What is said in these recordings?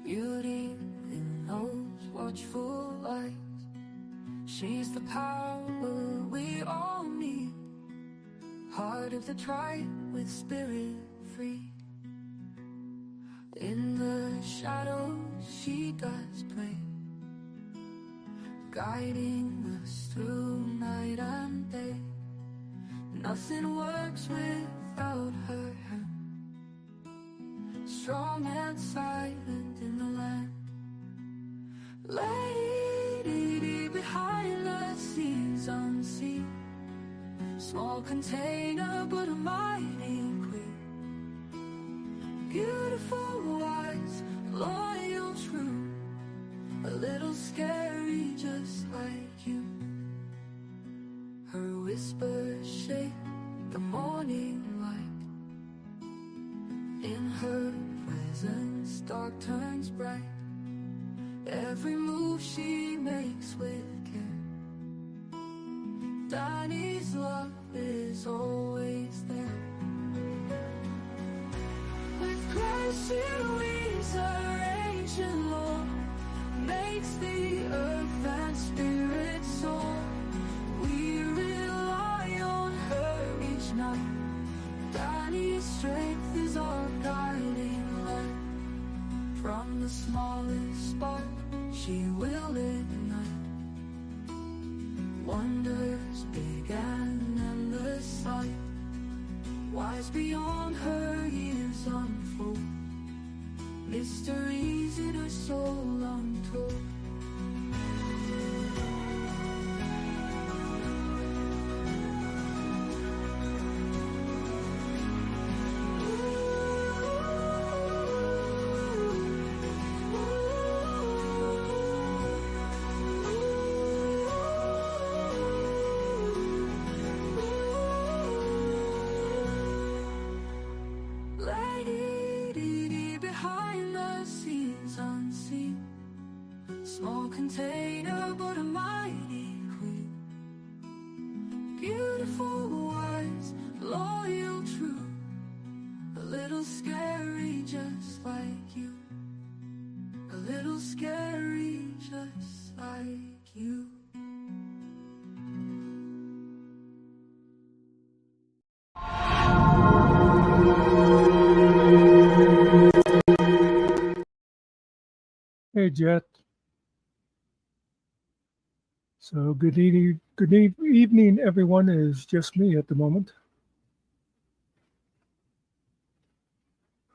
beauty in those watchful eyes. She's the power we all need. Heart of the tribe with spirit free. In the shadows she does play, guiding us through night and day. Nothing works without her hand. Strong and silent in the land. Lady behind the scenes unseen. Small container but a mighty queen. Beautiful, wise, loyal, true. A little scary just like you. Her whispers shake the morning light. In her presence dark turns bright. Every move she makes with care. Danny's love is always there. With grace she weaves her ancient lore, makes the earth and spirit soar. We rely on her each night. Danny's strength is our guiding light. From the smallest spark she will ignite wonders big and endless sight. Wise beyond her years unfold, mysteries in her soul untold. Lady behind the scenes unseen. Small container but a mighty queen. Beautiful, wise, loyal, true. A little scary just like you. A little scary just like you. Hey, Jett. So good evening, everyone. It is just me at the moment.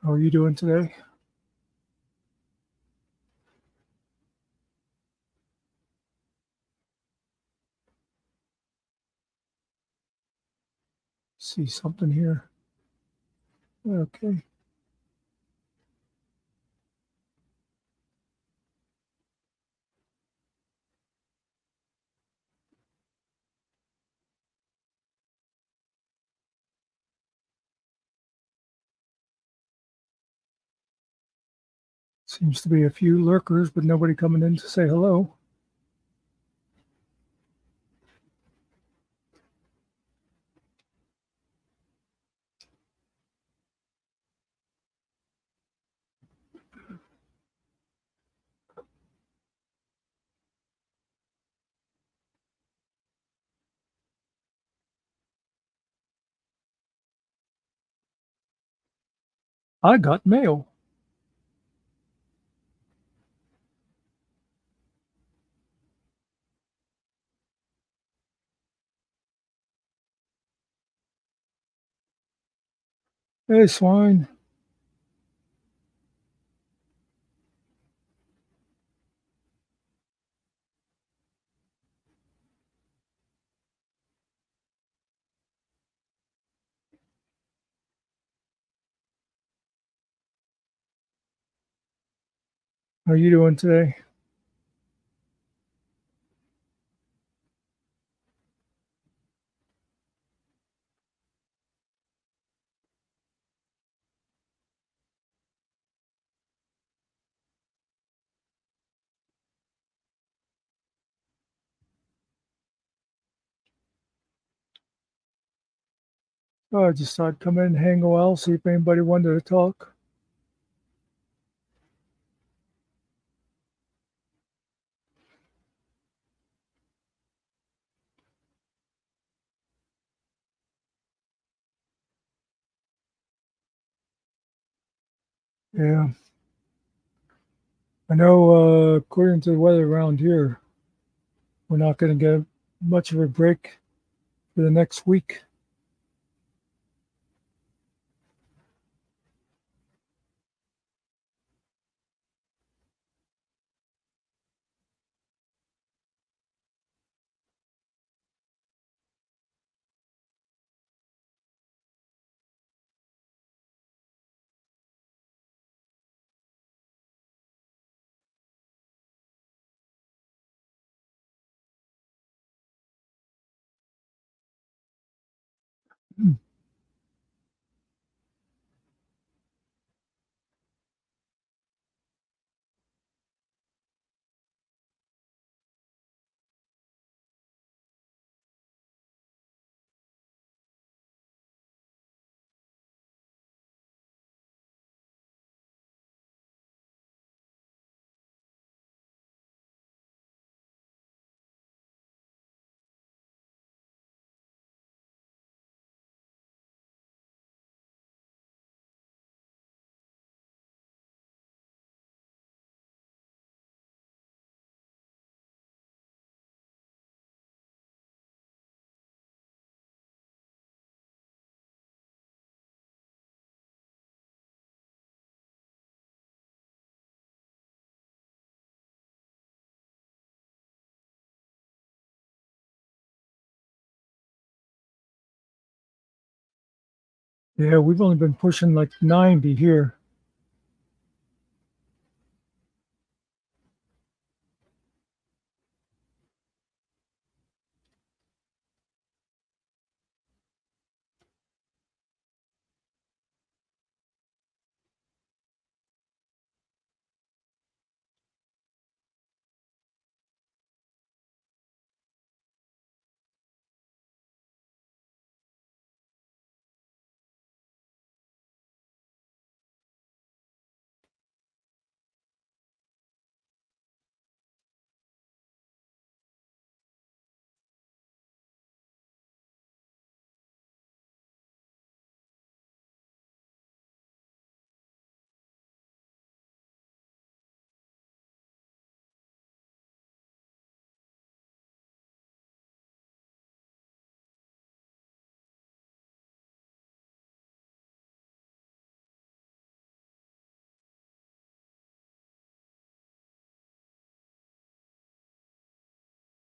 How are you doing today? See something here. Okay. Seems to be a few lurkers, but nobody coming in to say hello. I got mail. Hey, swine. How are you doing today? Oh, I just thought I'd come in and hang a while, see if anybody wanted to talk. Yeah. I know, according to the weather around here, we're not going to get much of a break for the next week. Yeah, we've only been pushing like 90 here.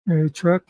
Hey, truck.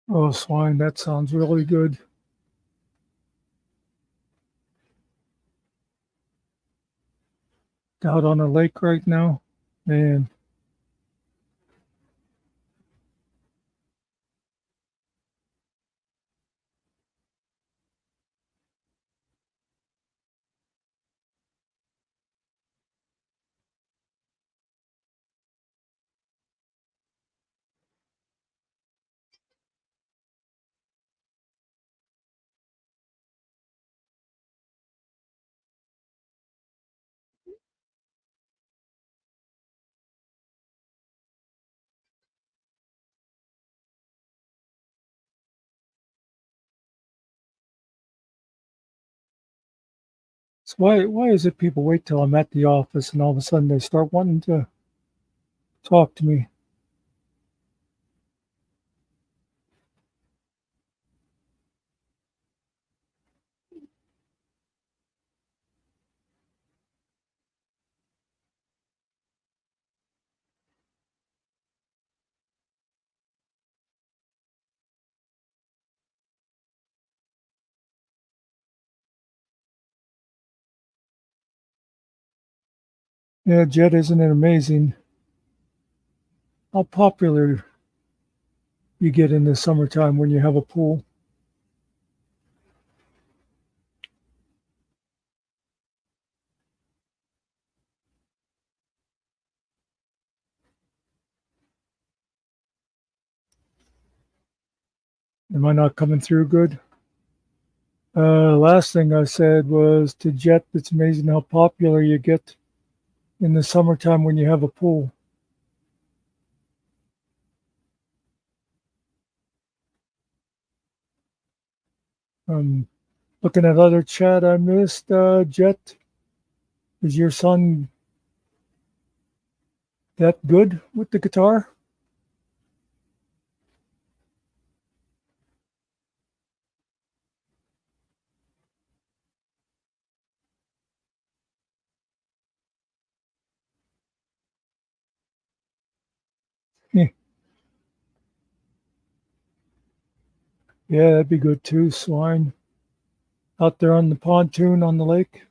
Oh, swine, that sounds really good. out on a lake right now. And so why is it people wait till I'm at the office and all of a sudden they start wanting to talk to me? Yeah, Jett, isn't it amazing how popular you get in the summertime when you have a pool? Am I not coming through good? Last thing I said was to Jett, it's amazing how popular you get in the summertime when you have a pool. Um, Looking at other chat I missed, Jett, is your son that good with the guitar? Yeah, that'd be good too. Swine out there on the pontoon on the lake.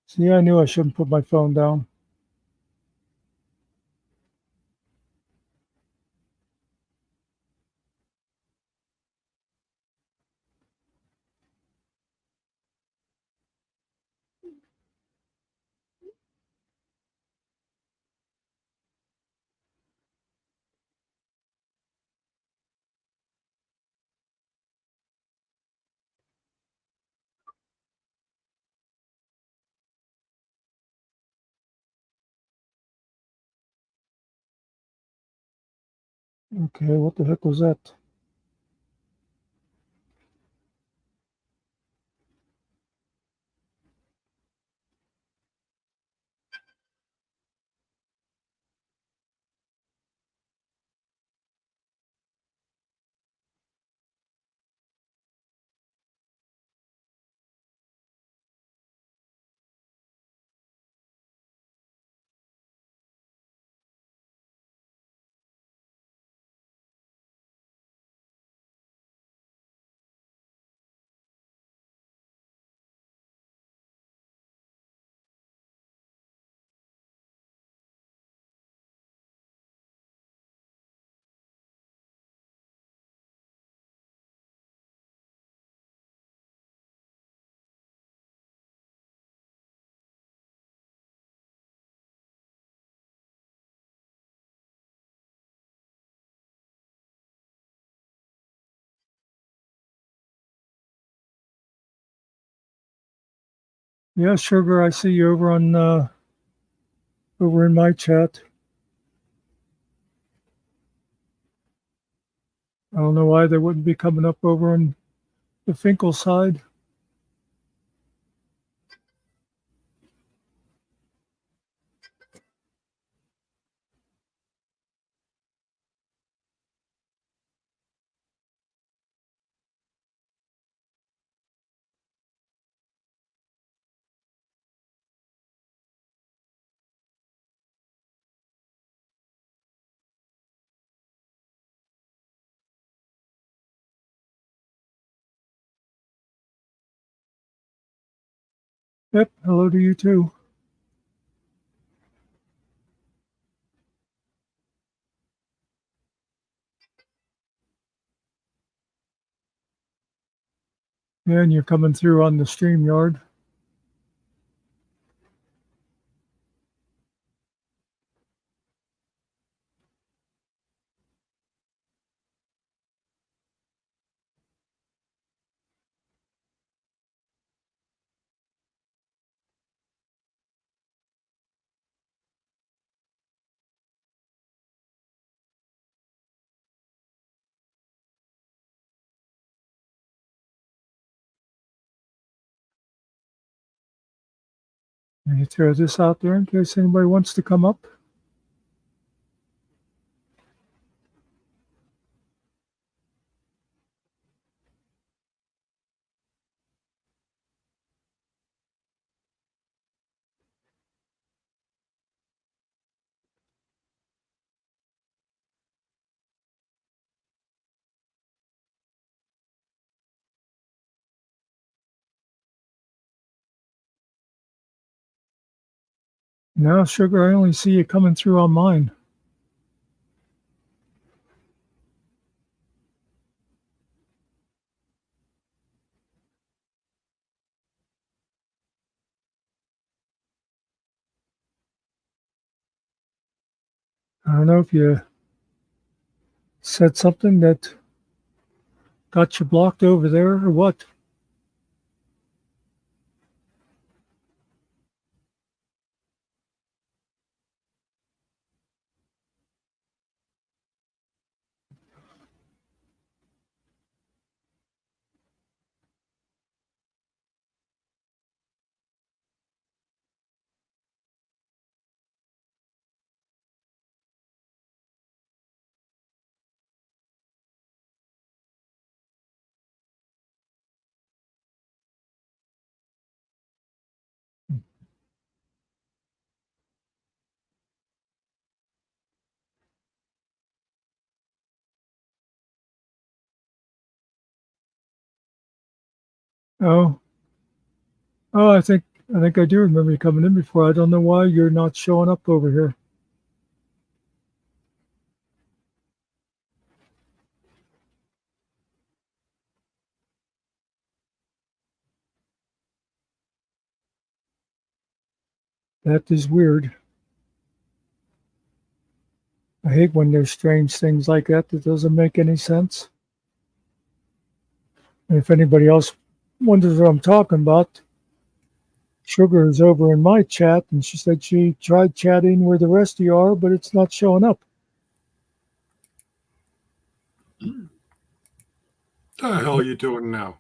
See, I knew I shouldn't put my phone down. Okay, what the heck was that? Yeah, sugar, I see you over on over in my chat. I don't know why they wouldn't be coming up over on the Finkel side. Yep. Hello to you too. Yeah, and you're coming through on the StreamYard. And you throw this out there in case anybody wants to come up. No, sugar, I only see you coming through on mine. I don't know if you said something that got you blocked over there or what. Oh, oh, I think I do remember you coming in before. I don't know why you're not showing up over here. That is weird. I hate when there's strange things like that that doesn't make any sense. And if anybody else wonders what I'm talking about, Sugar is over in my chat, and she said she tried chatting where the rest of you are, but it's not showing up. The hell are you doing now?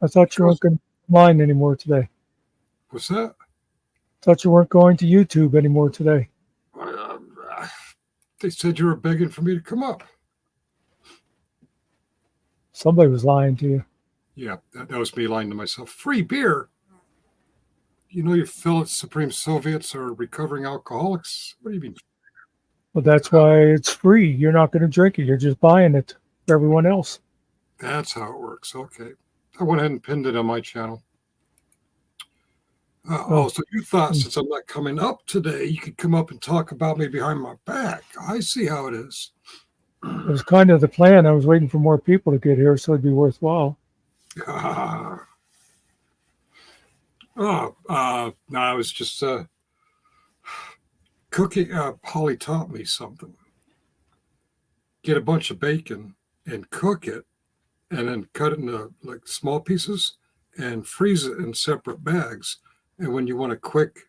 I thought you weren't going to online anymore today. What's that? Thought you weren't going to YouTube anymore today. They said you were begging for me to come up. Somebody was lying to you. Yeah, that was me lying to myself. Free beer? You know your fellow Supreme Soviets are recovering alcoholics? What do you mean? Well, that's why it's free. You're not going to drink it. You're just buying it for everyone else. That's how it works. Okay. I went ahead and pinned it on my channel. So you thought since I'm not coming up today, you could come up and talk about me behind my back. I see how it is. It was kind of the plan. I was waiting for more people to get here, so it'd be worthwhile. No, I was just cooking. Holly taught me something. Get a bunch of bacon and cook it, and then cut it into like small pieces and freeze it in separate bags. And when you want a quick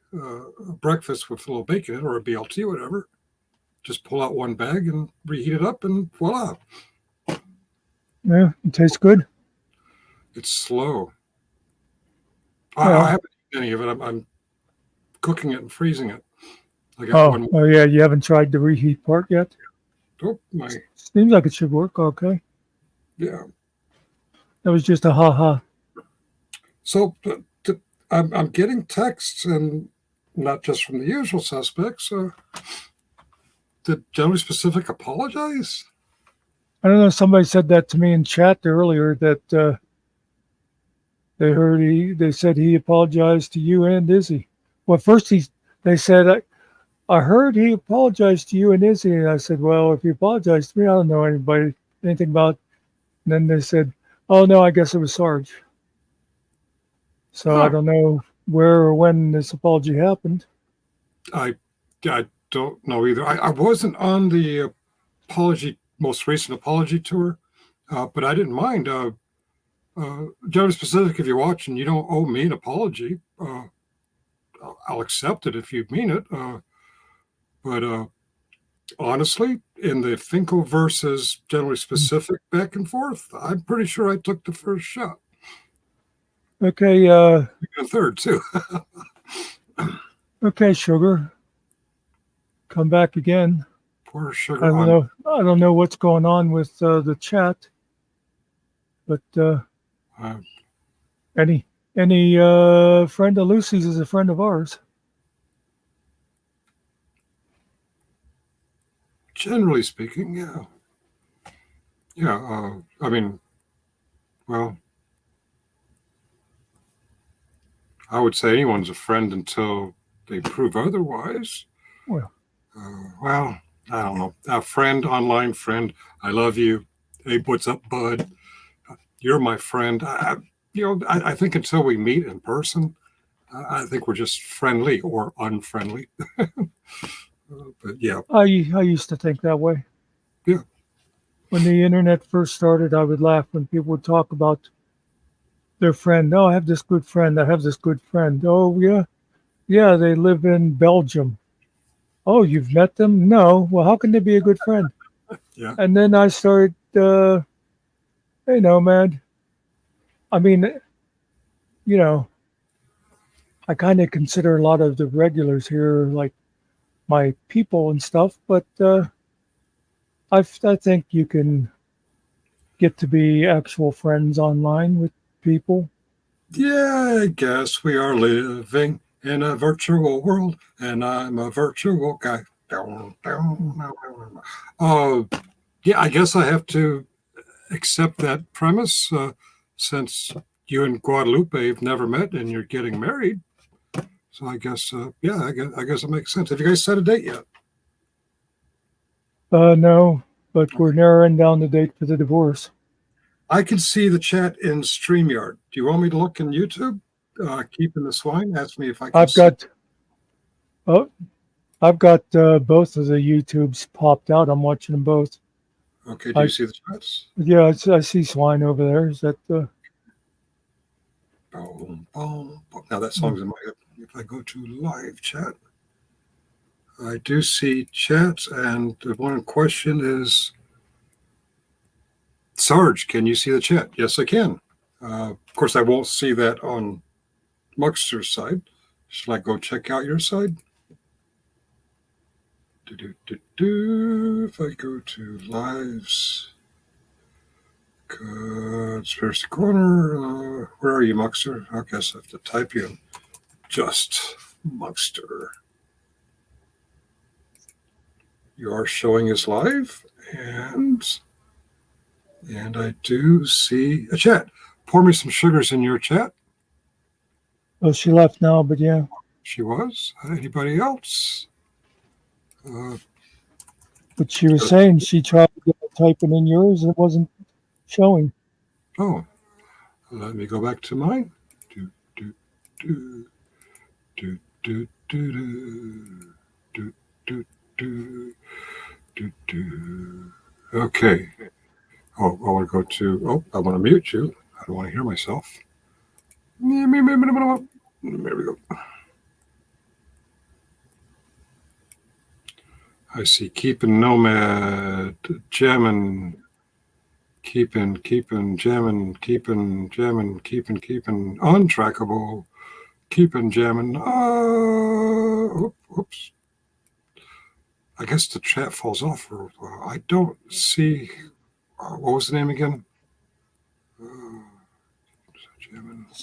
breakfast with a little bacon in it or a BLT, whatever, just pull out one bag and reheat it up, and voila. Yeah, it tastes good. It's slow. Yeah. I haven't eaten any of it. I'm cooking it and freezing it. I got one. Oh, yeah, you haven't tried the reheat part yet? Oh, Seems like it should work okay. Yeah. That was just a ha-ha. So I'm getting texts, and not just from the usual suspects. Did Generally Specific apologize? I don't know. Somebody said that to me in chat earlier that They said he apologized to you and Izzy. Well, first they said, I heard he apologized to you and Izzy. And I said, well, if he apologized to me, I don't know anything about. And then they said, oh, no, I guess it was Sarge. So I Huh. don't know where or when this apology happened. I don't know either. I wasn't on the most recent apology tour, but I didn't mind. Generally specific, if you're watching, you don't owe me an apology. I'll accept it if you mean it. But honestly, in the Finkel versus generally specific back and forth, I'm pretty sure I took the first shot. Okay, A third, too. okay, Sugar. Come back again. Poor Sugar. I don't know what's going on with the chat, but any friend of Lucy's is a friend of ours. Generally speaking, yeah. Yeah, I mean, well, I would say anyone's a friend until they prove otherwise. Well, well, I don't know. A friend, online friend. I love you. Hey, what's up, bud? You're my friend. I think until we meet in person, I think we're just friendly or unfriendly. But yeah. I used to think that way. Yeah. When the internet first started, I would laugh when people would talk about their friend. Oh, I have this good friend. I have this good friend. Oh, yeah. Yeah, they live in Belgium. Oh, you've met them? No. Well, how can they be a good friend? Yeah. And then I started, hey, man. I mean, I kind of consider a lot of the regulars here like my people and stuff, but I think you can get to be actual friends online with people. Yeah, I guess we are living in a virtual world, and I'm a virtual guy. Yeah, I guess I have to accept that premise since you and Guadalupe have never met and you're getting married. So I guess, I guess it makes sense. Have you guys set a date yet? No, but we're narrowing down the date for the divorce. I can see the chat in StreamYard. Do you want me to look in YouTube? Keeping the swine. Ask me if I can. I've got both of the YouTubes popped out. I'm watching them both. Okay. Do you see the chats? Yeah, I see swine over there. Is that the? Boom, boom, boom. Now that song's in my head. If I go to live chat, I do see chats, and the one question is, Sarge, can you see the chat? Yes, I can. Of course, I won't see that on Muckster's side. Should I go check out your side? If I go to lives, Conspiracy Corner, where are you, Muckster? I guess I have to type you in. Just Muckster. You are showing us live, and I do see a chat. Pour me some sugars in your chat. Oh, she left now, but yeah. She was. Anybody else? But she was saying she tried to get typing in yours, it wasn't showing. Oh, let me go back to mine. Okay. Oh, I want to go to. Oh, I want to mute you. I don't want to hear myself. There we go. I see keeping nomad, jamming, keeping, jamming, keeping, untrackable, keeping, jamming. Oops. I guess the chat falls off for a while. I don't see. What was the name again?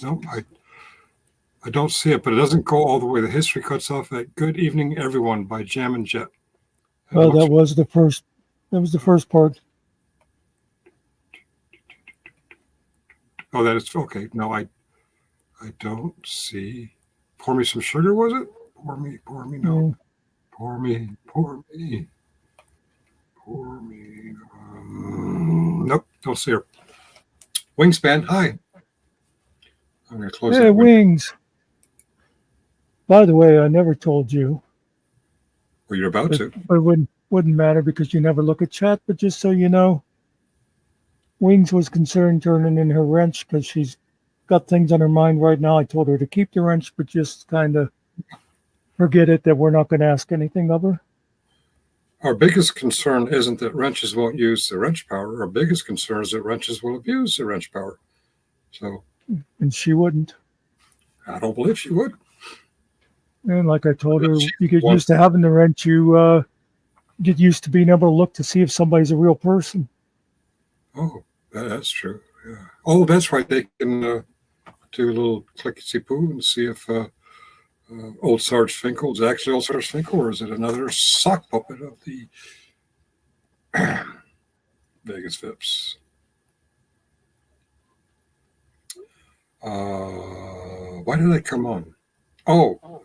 Nope, I don't see it, but it doesn't go all the way. The history cuts off at "Good evening, everyone" by Jam and Jett. Well, that was the first. That was the first part. Oh, that is okay. No, I don't see. Pour me some sugar, was it? Pour me, no. Pour me. Nope, don't see her. Wingspan, hi. I'm going to close Hey, that window. Wings. By the way, I never told you, Well, you're about but, to. but it wouldn't matter because you never look at chat. But just so you know, Wings was concerned turning in her wrench because she's got things on her mind right now. I told her to keep the wrench, but just kind of forget it, that we're not going to ask anything of her. Our biggest concern isn't that wrenches won't use the wrench power. Our biggest concern is that wrenches will abuse the wrench power. So, And she wouldn't. I don't believe she would. And like I told her, She you get wants- used to having the wrench. You get used to being able to look to see if somebody's a real person. Oh, that's true. Yeah. Oh, that's right. They can do a little clickety-poo and see if old Sarge Finkel is actually old Sarge Finkel, or is it another sock puppet of the Vegas Vips? Why did I come on? Oh,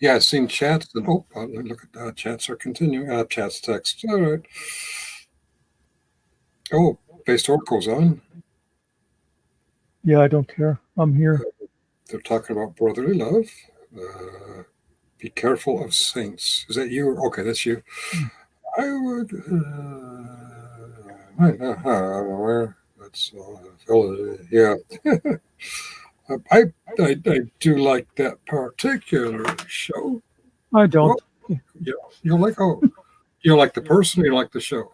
yeah, I've seen chats. And, look at that. Chats are continuing. Chats text. All right. Oh, Based Oracle's on. Yeah, I don't care. I'm here. They're talking about brotherly love. Be careful of saints. Is that you? Okay, that's you. I would. I'm aware. That's yeah. I do like that particular show. I don't. Oh, yeah, you like you like the person, or you like the show.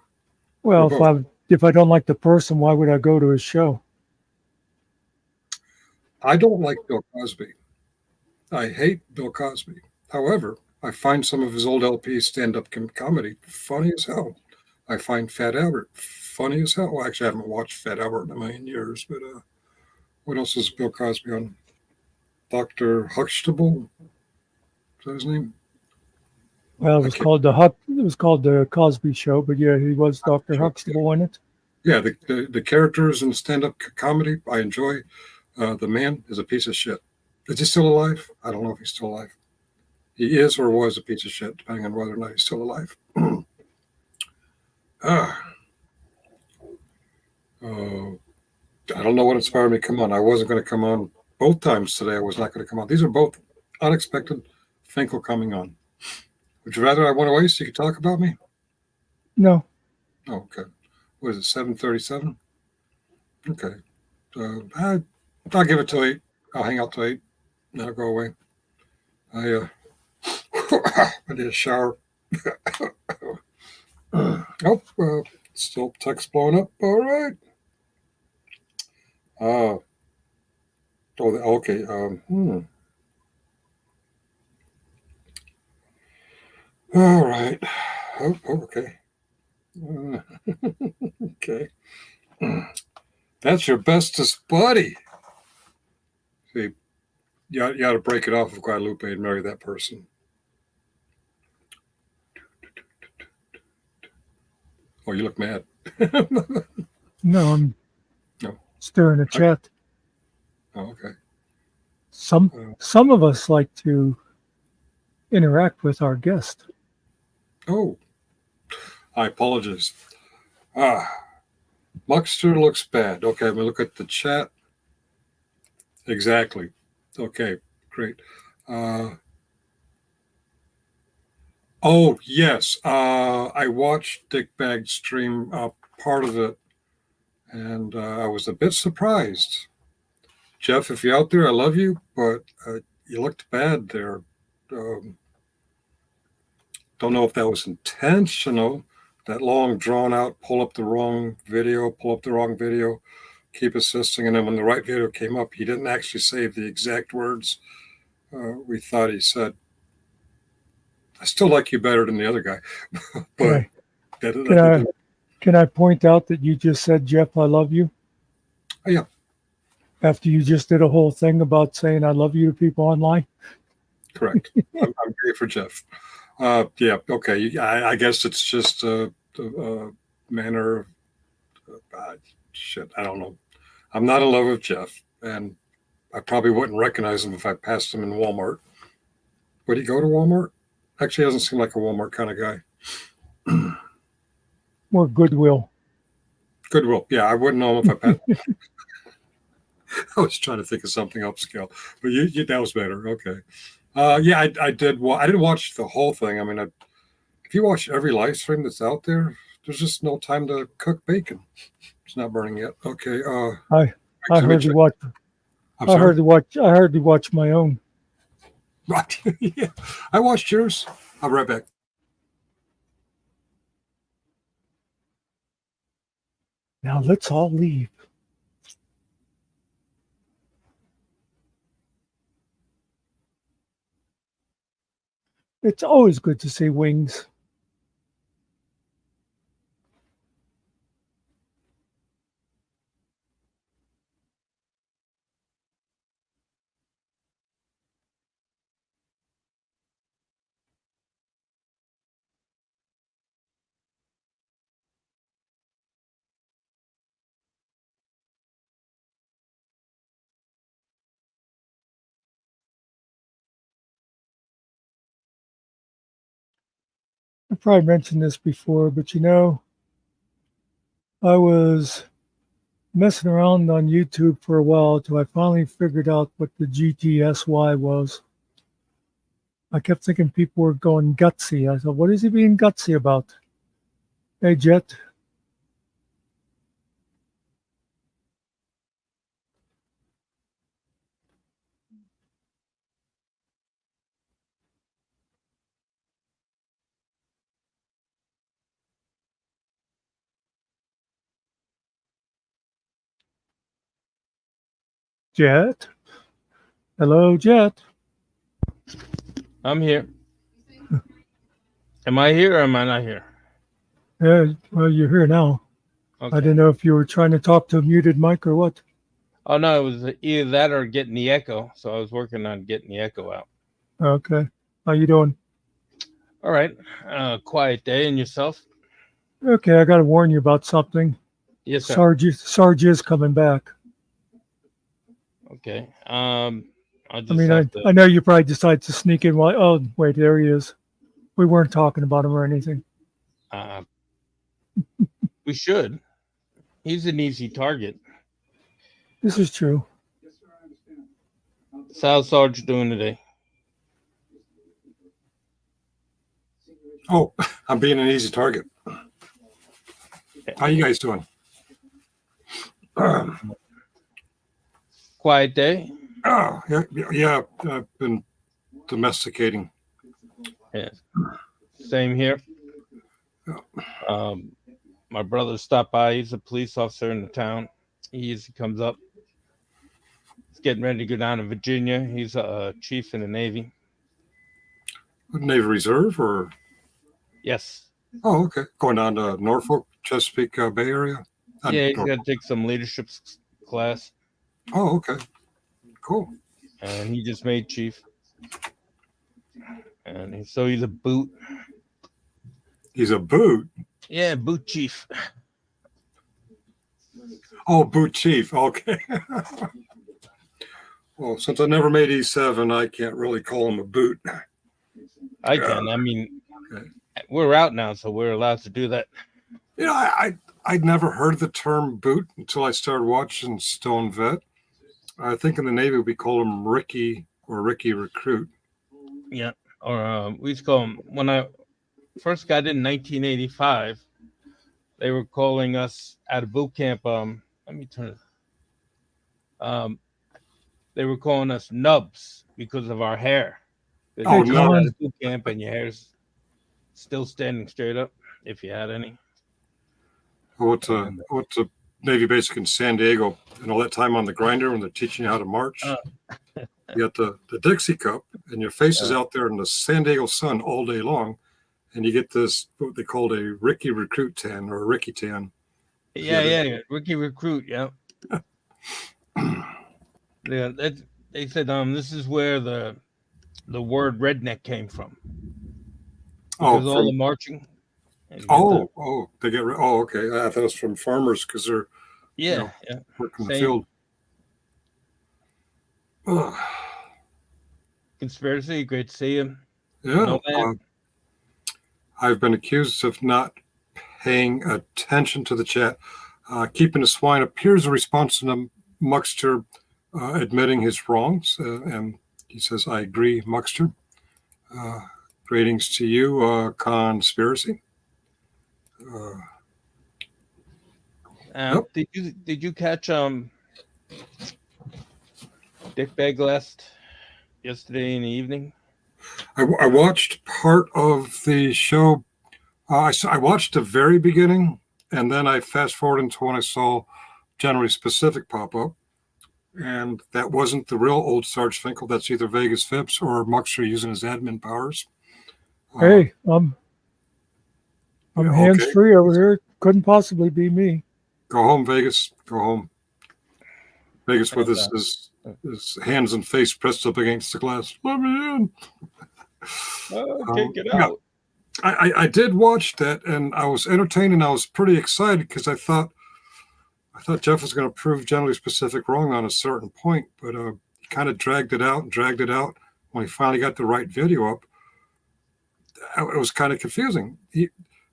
Well, Or if I don't like the person, why would I go to his show? I don't like Bill Cosby. I hate Bill Cosby. However, I find some of his old LP stand-up comedy funny as hell. I find Fat Albert funny as hell. Well, actually, I haven't watched Fat Albert in a million years, but what else is Bill Cosby on? Dr. Huxtable? Is that his name? Well, it was called the Cosby Show, but yeah, he was Dr. Huxtable in it. Yeah, the characters in stand-up comedy I enjoy. The man is a piece of shit. Is he still alive? I don't know if he's still alive. He is or was a piece of shit, depending on whether or not he's still alive. I don't know what inspired me to come on. I wasn't going to come on both times today. I was not going to come on. These are both unexpected Finkel coming on. Would you rather I went away so you could talk about me? No. Oh, okay. What is it, 7:37? Okay. I'll give it till 8. I'll hang out till 8. Then I'll go away. I need a shower. Still text blowing up. All right. Okay. All right. Okay. Okay. That's your bestest buddy. See, you ought to break it off with Guadalupe and marry that person. Oh, you look mad. No, I'm No. staring at chat. Oh, okay. Some of us like to interact with our guest. Oh, I apologize. Muckster looks bad. Okay, I'm going to look at the chat. Exactly. Okay, great. Oh, yes. I watched Dick Bag's stream, part of it, and I was a bit surprised. Jeff, if you're out there, I love you, but you looked bad there. Don't know if that was intentional, that long, drawn-out, pull up the wrong video, keep assisting, and then when the right video came up, he didn't actually say the exact words we thought he said. I still like you better than the other guy. But can I point out that you just said, Jeff, I love you? Yeah. After you just did a whole thing about saying I love you to people online? Correct. I'm great for Jeff. Yeah, okay. I guess it's just a manner of shit. I don't know. I'm not in love with Jeff, and I probably wouldn't recognize him if I passed him in Walmart. Would he go to Walmart? Actually, he doesn't seem like a Walmart kind of guy. More Goodwill. Goodwill. Yeah, I wouldn't know him if I passed. I was trying to think of something upscale, but that was better. Okay. Yeah, I did. Well, I didn't watch the whole thing. I mean, if you watch every live stream that's out there, there's just no time to cook bacon. It's not burning yet. Okay. I hardly watch. I'm sorry. I hardly watch my own. Right. Yeah. I watched yours. I'll be right back. Now let's all leave. It's always good to see wings. I probably mentioned this before, but I was messing around on YouTube for a while till I finally figured out what the GTSY was. I kept thinking people were going gutsy. I thought, what is he being gutsy about? Hey, Jett. Jett? Hello, Jett. I'm here. Am I here or am I not here? Yeah, well, you're here now. Okay. I didn't know if you were trying to talk to a muted mic or what. Oh, no, it was either that or getting the echo. So I was working on getting the echo out. Okay. How you doing? All right. Quiet day. And yourself? Okay, I got to warn you about something. Yes, sir. Sarge is coming back. Okay. I know you probably decided to sneak in while. Oh, wait, there he is. We weren't talking about him or anything. We should. He's an easy target. This is true. How's Sarge doing today? Oh, I'm being an easy target. How you guys doing? Quiet day? Yeah, I've been domesticating. Yeah. Same here. My brother stopped by. He's a police officer in the town. He usually comes up. He's getting ready to go down to Virginia. He's a chief in the Navy. Navy Reserve or? Yes. Oh, okay. Going down to Norfolk, Chesapeake Bay Area? Yeah, he's got to take some leadership class. Oh, okay. Cool. And he just made chief. And so he's a boot. He's a boot? Yeah, boot chief. Oh, boot chief. Okay. Well, since I never made E7, I can't really call him a boot. I can. I mean, okay. We're out now, so we're allowed to do that. You know, I'd never heard the term boot until I started watching Stone Vet. I think in the Navy we call him Ricky or Ricky Recruit. Yeah, or we used to call him, when I first got in 1985, they were calling us at a boot camp. Let me turn it. They were calling us nubs because of our hair. Oh, no. At a boot camp and your hair's still standing straight up, if you had any. What's a Navy basic in San Diego, and all that time on the grinder when they're teaching you how to march. You got the Dixie cup, and your face is out there in the San Diego sun all day long, and you get this what they called a Ricky Recruit tan or a Ricky tan. Yeah, Ricky Recruit. Yeah. Yeah, they said this is where the word redneck came from. Because all the marching. They get. Oh, okay. I thought it was from farmers because they're working the field. Ugh. Conspiracy, great to see you. Yeah. No, man. I've been accused of not paying attention to the chat. Keeping the swine appears a response to the Muckster admitting his wrongs. And he says, I agree, Muckster. Greetings to you, conspiracy. Yep. Did you catch Dick Bag yesterday in the evening? I watched part of the show. I watched the very beginning, and then I fast forwarded into when I saw Generally Specific pop up. And that wasn't the real old Sarge Finkel. That's either Vegas Phipps or Muckster using his admin powers. Hey, I'm yeah, hands-free over here. Couldn't possibly be me. Go home, Vegas. Go home. Vegas with his hands and face pressed up against the glass. Let me in. Okay, get out. Yeah, I did watch that, and I was entertained, and I was pretty excited because I thought Jeff was going to prove Generally Specific wrong on a certain point, but he kind of dragged it out. When he finally got the right video up, it was kind of confusing.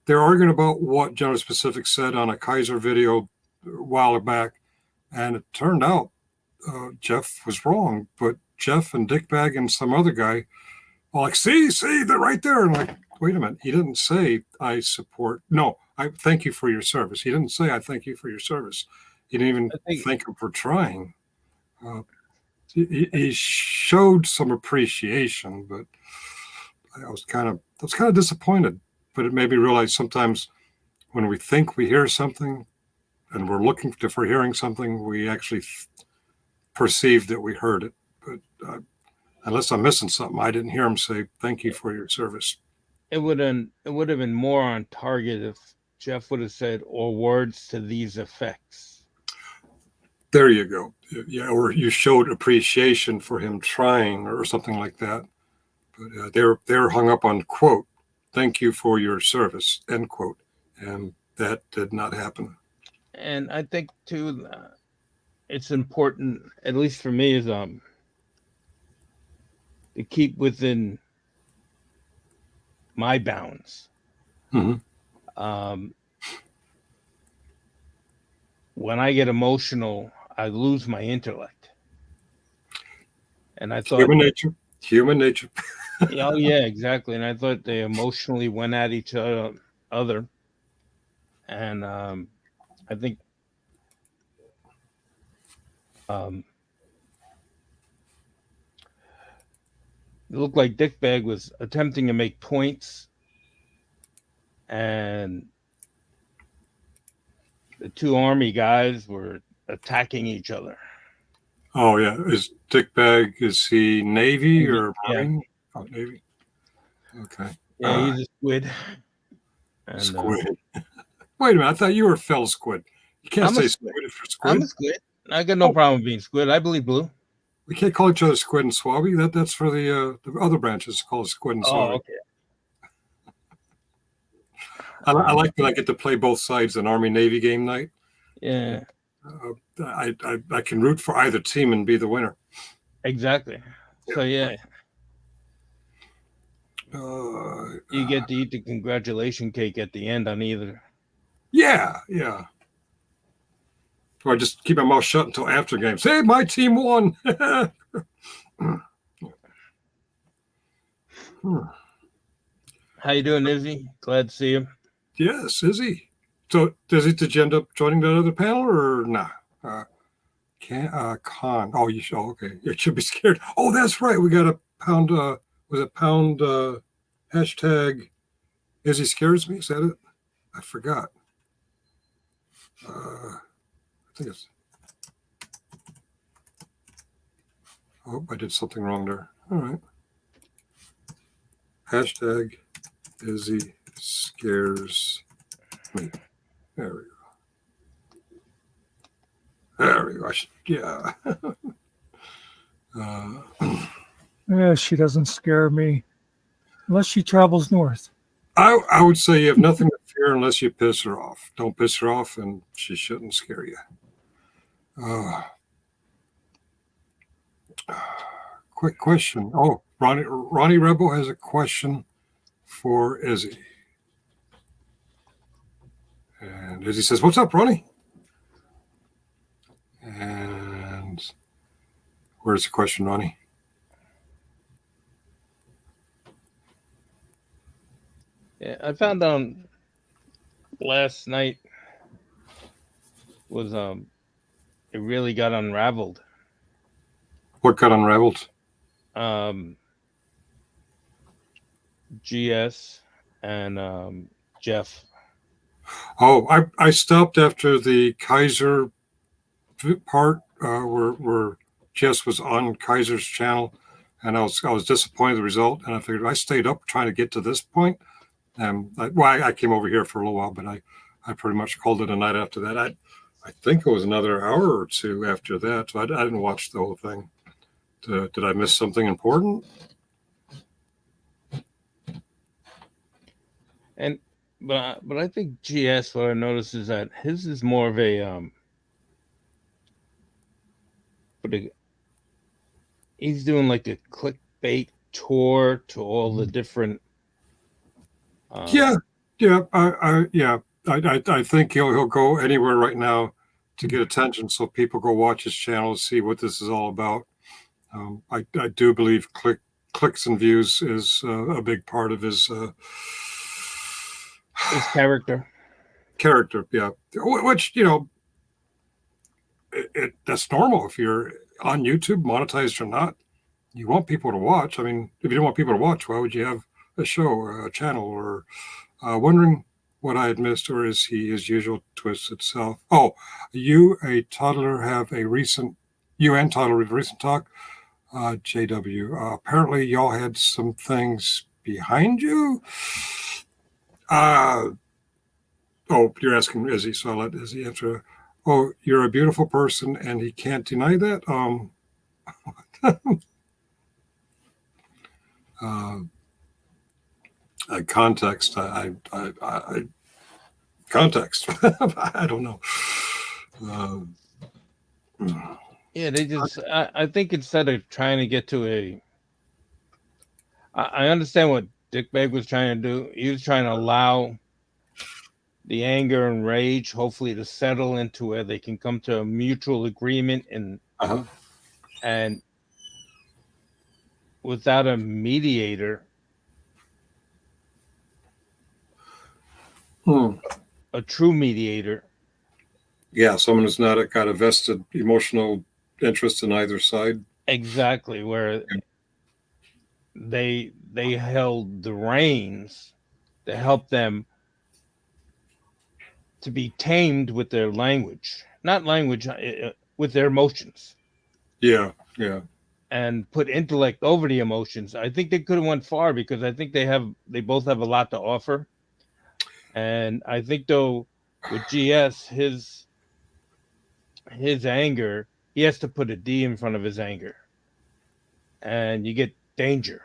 They're arguing about what Generally Specific said on a Kaiser video a while back, and it turned out Jeff was wrong. But Jeff and Dickbag and some other guy are like, see, they're right there. And like, wait a minute, he didn't say I thank you for your service. He didn't say I thank you for your service. He didn't even thank him for trying. He showed some appreciation, but I was kind of disappointed. But it made me realize sometimes when we think we hear something and we're looking for hearing something, we actually perceive that we heard it. But unless I'm missing something, I didn't hear him say thank you for your service. It would have been more on target if Jeff would have said, or words to these effects. There you go. Yeah, or you showed appreciation for him trying or something like that. But they're hung up on quote, thank you for your service, end quote. And that did not happen. And I think too, it's important, at least for me, is to keep within my bounds. Mm-hmm. When I get emotional, I lose my intellect. And I thought human nature. Oh yeah, exactly. And I thought they emotionally went at each other. And I think it looked like Dickbag was attempting to make points, and the two Army guys were attacking each other. Oh yeah, is Dickbag, is he Navy or Marine? Yeah. Oh, Navy. Okay. Yeah, he's a squid. And, squid. Wait a minute, I thought you were a fellow squid. You can't say squid if you're squid. I'm a squid. I got no problem with being squid. I believe blue. We can't call each other squid and swabby. That's for the other branches called squid and swabby. Oh, okay. I like that I get to play both sides in Army-Navy game night. Yeah. I can root for either team and be the winner. Exactly. So yeah. You get to eat the congratulation cake at the end on either. Yeah. Or I just keep my mouth shut until after games. Hey, my team won. How you doing, Izzy? Glad to see you. Yes, Izzy. So, did you end up joining that other panel or not? Con. Oh, you should. Oh, okay. You should be scared. Oh, that's right. We got a pound. Was it pound? Hashtag. Izzy scares me. Is that it? I forgot. I think it's. Oh, I did something wrong there. All right. Hashtag Izzy scares me. There we go. There we go. Yeah. Yeah, she doesn't scare me unless she travels north. I would say you have nothing to fear unless you piss her off. Don't piss her off, and she shouldn't scare you. Quick question. Oh, Ronnie Rebel has a question for Izzy. And Izzy says, "What's up, Ronnie?" And where's the question, Ronnie? Yeah, I found out last night was it really got unraveled. What got unraveled? GS and Jeff. Oh, I stopped after the Kaiser part where Jess was on Kaiser's channel, and I was disappointed with the result, and I figured I stayed up trying to get to this point. I came over here for a little while, but I pretty much called it a night after that. I think it was another hour or two after that. So I didn't watch the whole thing. Did I miss something important? And but I think GS, what I noticed is that his is more of a he's doing like a clickbait tour to all the different Yeah. I think he'll go anywhere right now to get attention, so people go watch his channel and see what this is all about. I do believe clicks and views is a big part of his character. Yeah, which that's normal if you're on YouTube, monetized or not. You want people to watch. I mean, if you don't want people to watch, why would you have a show or a channel? Or wondering what I had missed, or is he his usual twist itself? Oh, you and Toddler have a recent talk. JW, apparently y'all had some things behind you. Oh, you're asking Izzy, so I'll let Izzy answer. Oh, you're a beautiful person, and he can't deny that. Context. Context. I don't know. Yeah, they just. I think instead of trying to get to I understand what Dick Bag was trying to do. He was trying to allow the anger and rage, hopefully, to settle into where they can come to a mutual agreement and without a mediator, a true mediator. Yeah, someone who's not got a vested emotional interest in either side. Exactly, where they held the reins to help them to be tamed with their language, not language, with their emotions. Yeah. And put intellect over the emotions. I think they could have went far because I think they both have a lot to offer. And I think though with GS, his anger, he has to put a D in front of his anger, and you get danger.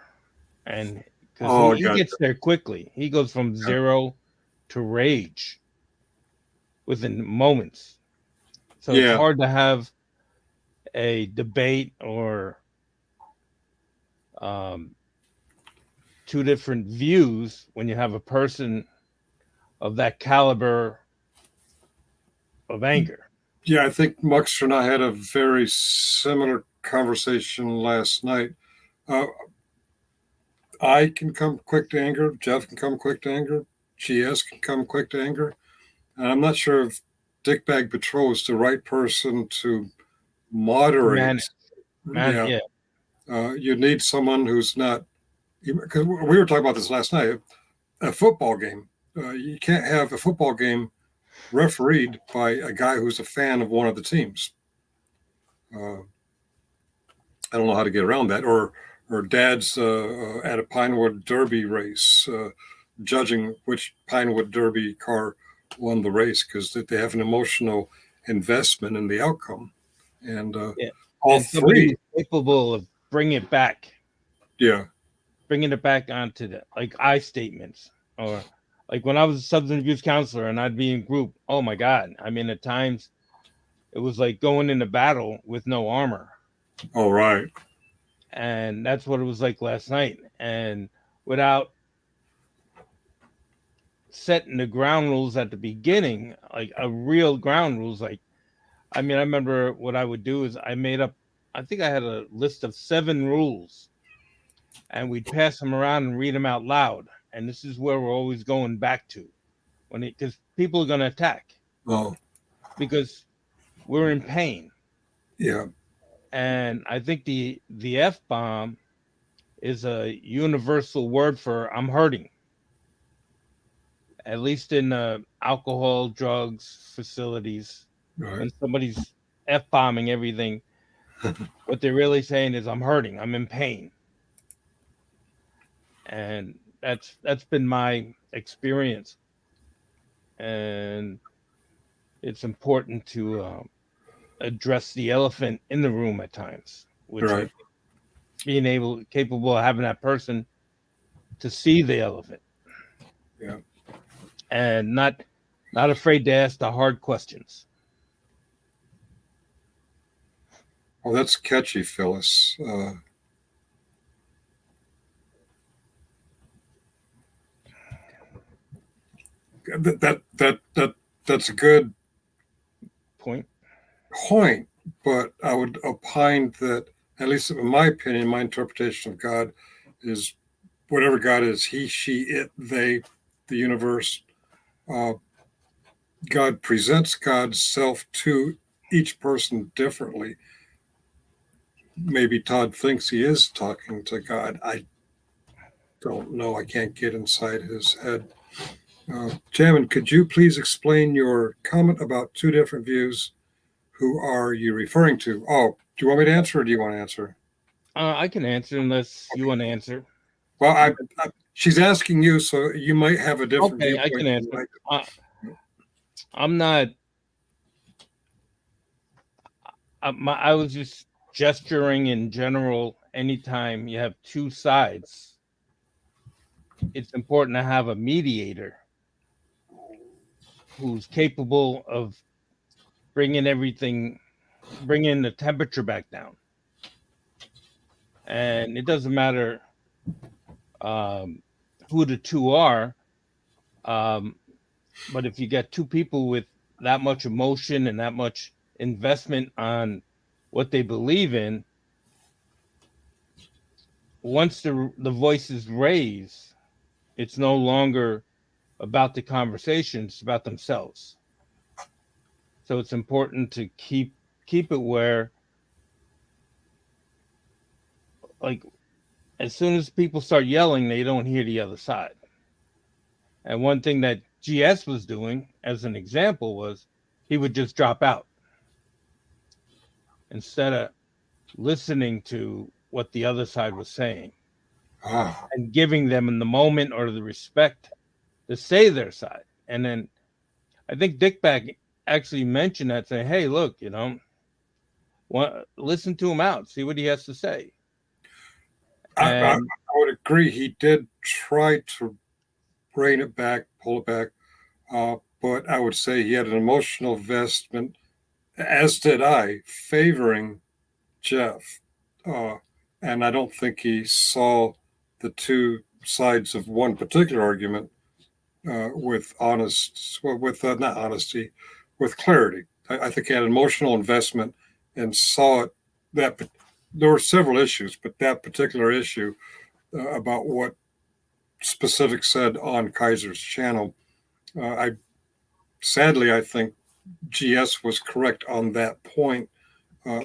And because he gets there quickly, he goes from 0 to rage within moments. So it's hard to have a debate or two different views when you have a person of that caliber of anger. Yeah, I think Muckster and I had a very similar conversation last night. I can come quick to anger. Jeff can come quick to anger. GS can come quick to anger. And I'm not sure if Dickbag Patrol is the right person to moderate. You need someone who's not, because we were talking about this last night, a football game. You can't have a football game refereed by a guy who's a fan of one of the teams. I don't know how to get around that. Or dad's at a Pinewood Derby race, judging which Pinewood Derby car won the race because they have an emotional investment in the outcome. And all three capable of bringing it back. Yeah. Bringing it back onto the I statements, or like when I was a substance abuse counselor and I'd be in group. Oh my God. I mean, at times it was like going into battle with no armor. Oh, right. And that's what it was like last night. And without setting the ground rules at the beginning, like a real ground rules, like, I mean, I remember what I would do is I made up, I think I had a list of 7 rules, and we'd pass them around and read them out loud. And this is where we're always going back to because people are going to attack Oh, because we're in pain. yeah. And I think the F bomb is a universal word for I'm hurting. At least in alcohol, drugs facilities, Right. when somebody's F bombing everything, what they're really saying is I'm hurting, I'm in pain. And that's been my experience. And it's important to address the elephant in the room at times, which Right. being capable of having that person to see the elephant. Yeah. And not afraid to ask the hard questions. Well, that's catchy, Phyllis. That's a good Point. point, but I would opine that, at least in my opinion, my interpretation of God is whatever God is, he, she, it, they, the universe. Uh, God presents God's self to each person differently. Maybe Todd thinks he is talking to God. I don't know. I can't get inside his head. Jamin, could you please explain your comment about 2 different views? Who are you referring to? Oh, do you want me to answer or do you want to answer? I can answer unless you want to answer. Well, she's asking you, so you might have a different Okay, I viewpoint. can answer. I'm not. I was just gesturing in general. Anytime you have 2 sides, it's important to have a mediator who's capable of bringing the temperature back down. And it doesn't matter who the 2 are, but if you get 2 people with that much emotion and that much investment on what they believe in, once the voice is raised, it's no longer about the conversation, it's about themselves. So it's important to keep it where, like, as soon as people start yelling, they don't hear the other side. And one thing that GS was doing, as an example, was he would just drop out instead of listening to what the other side was saying and giving them in the moment or the respect to say their side. And then I think Dickbag actually mentioned that, saying, hey, look, listen to him out, see what he has to say. I would agree. He did try to rein it back, pull it back, but I would say he had an emotional investment, as did I, favoring Jeff. And I don't think he saw the 2 sides of one particular argument with not honesty, with clarity. I think he had an emotional investment and saw it that there were several issues, but that particular issue about what Specific said on Kaiser's channel, I think GS was correct on that point.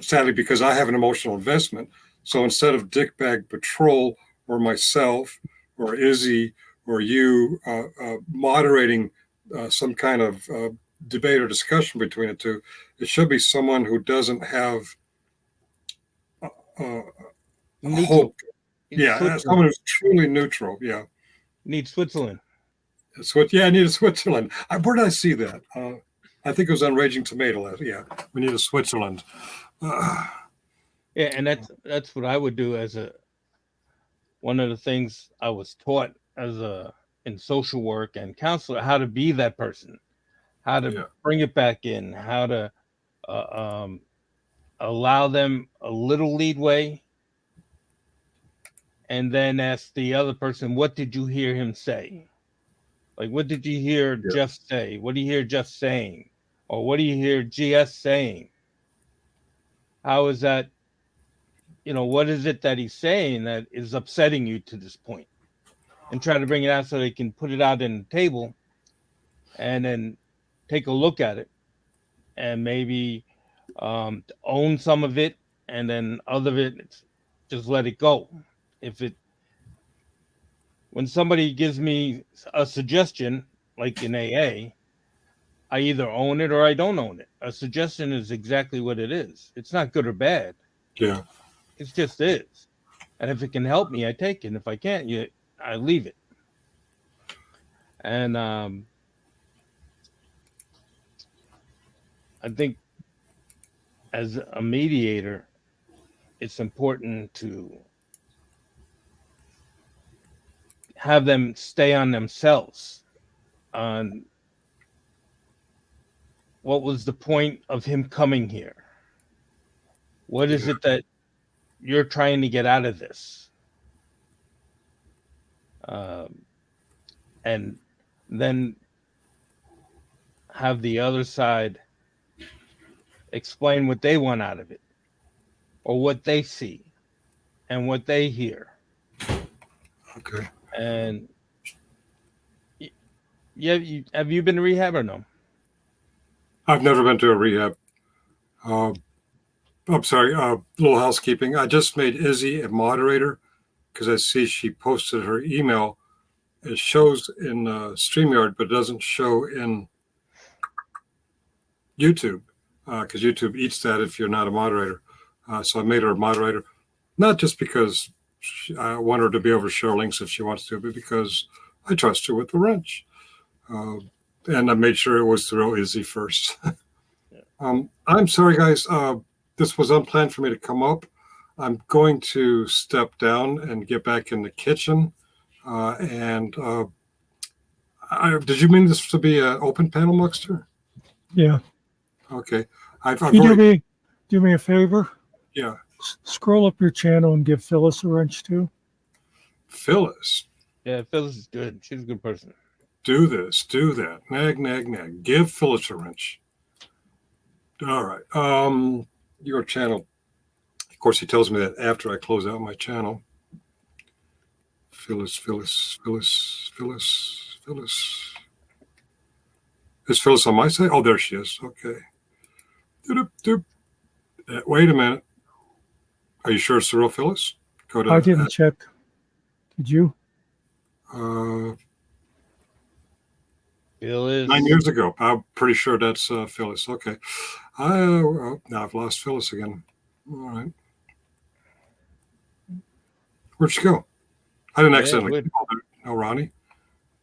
Sadly, because I have an emotional investment. So instead of Dickbag Patrol or myself or Izzy or you moderating some kind of debate or discussion between the 2, it should be someone who doesn't have hope. Yeah, someone who's truly neutral. Yeah. Need Switzerland. I need a Switzerland. Where did I see that? I think it was on Raging Tomato. Yeah, we need a Switzerland. Yeah, and that's what I would do as one of the things I was taught in social work and counselor, how to be that person, how to bring it back in, how to allow them a little leadway and then ask the other person, what did you hear him say? Like, what did you hear Yeah. Jeff say? What do you hear Jeff saying? Or what do you hear GS saying? How is that? What is it that he's saying that is upsetting you to this point? And try to bring it out so they can put it out in the table and then take a look at it and maybe own some of it, and then other of it, just let it go. When somebody gives me a suggestion, like in AA, I either own it or I don't own it. A suggestion is exactly what it is. It's not good or bad. Yeah. It just is. And if it can help me, I take it. And if I can't, I leave it. And I think as a mediator, it's important to have them stay on themselves. On what was the point of him coming here? What is it that you're trying to get out of this? And then have the other side explain what they want out of it, or what they see and what they hear. Okay. And have you been to rehab or no? I've never been to a rehab. I'm sorry. Little housekeeping. I just made Izzy a moderator because I see she posted her email. It shows in StreamYard, but it doesn't show in YouTube because YouTube eats that if you're not a moderator. So I made her a moderator, not just because I want her to be able to share links if she wants to, but because I trust her with the wrench. And I made sure it was the real Izzy first. I'm sorry, guys. This was unplanned for me to come up. I'm going to step down and get back in the kitchen. Did you mean this to be an open panel, Muckster? Yeah. Okay. Do me a favor? Yeah. Scroll up your channel and give Phyllis a wrench too. Phyllis. Yeah, Phyllis is good. She's a good person. Do this, do that. Nag, nag, nag. Give Phyllis a wrench. All right. Your channel. Of course, he tells me that after I close out my channel. Phyllis. Is Phyllis on my side? Oh, there she is. Okay. Wait a minute. Are you sure it's the real Phyllis? I didn't check. Did you? Phyllis. 9 years ago. I'm pretty sure that's Phyllis. Okay. Now I've lost Phyllis again. All right. Where'd she go? I didn't accidentally call her. No, Ronnie.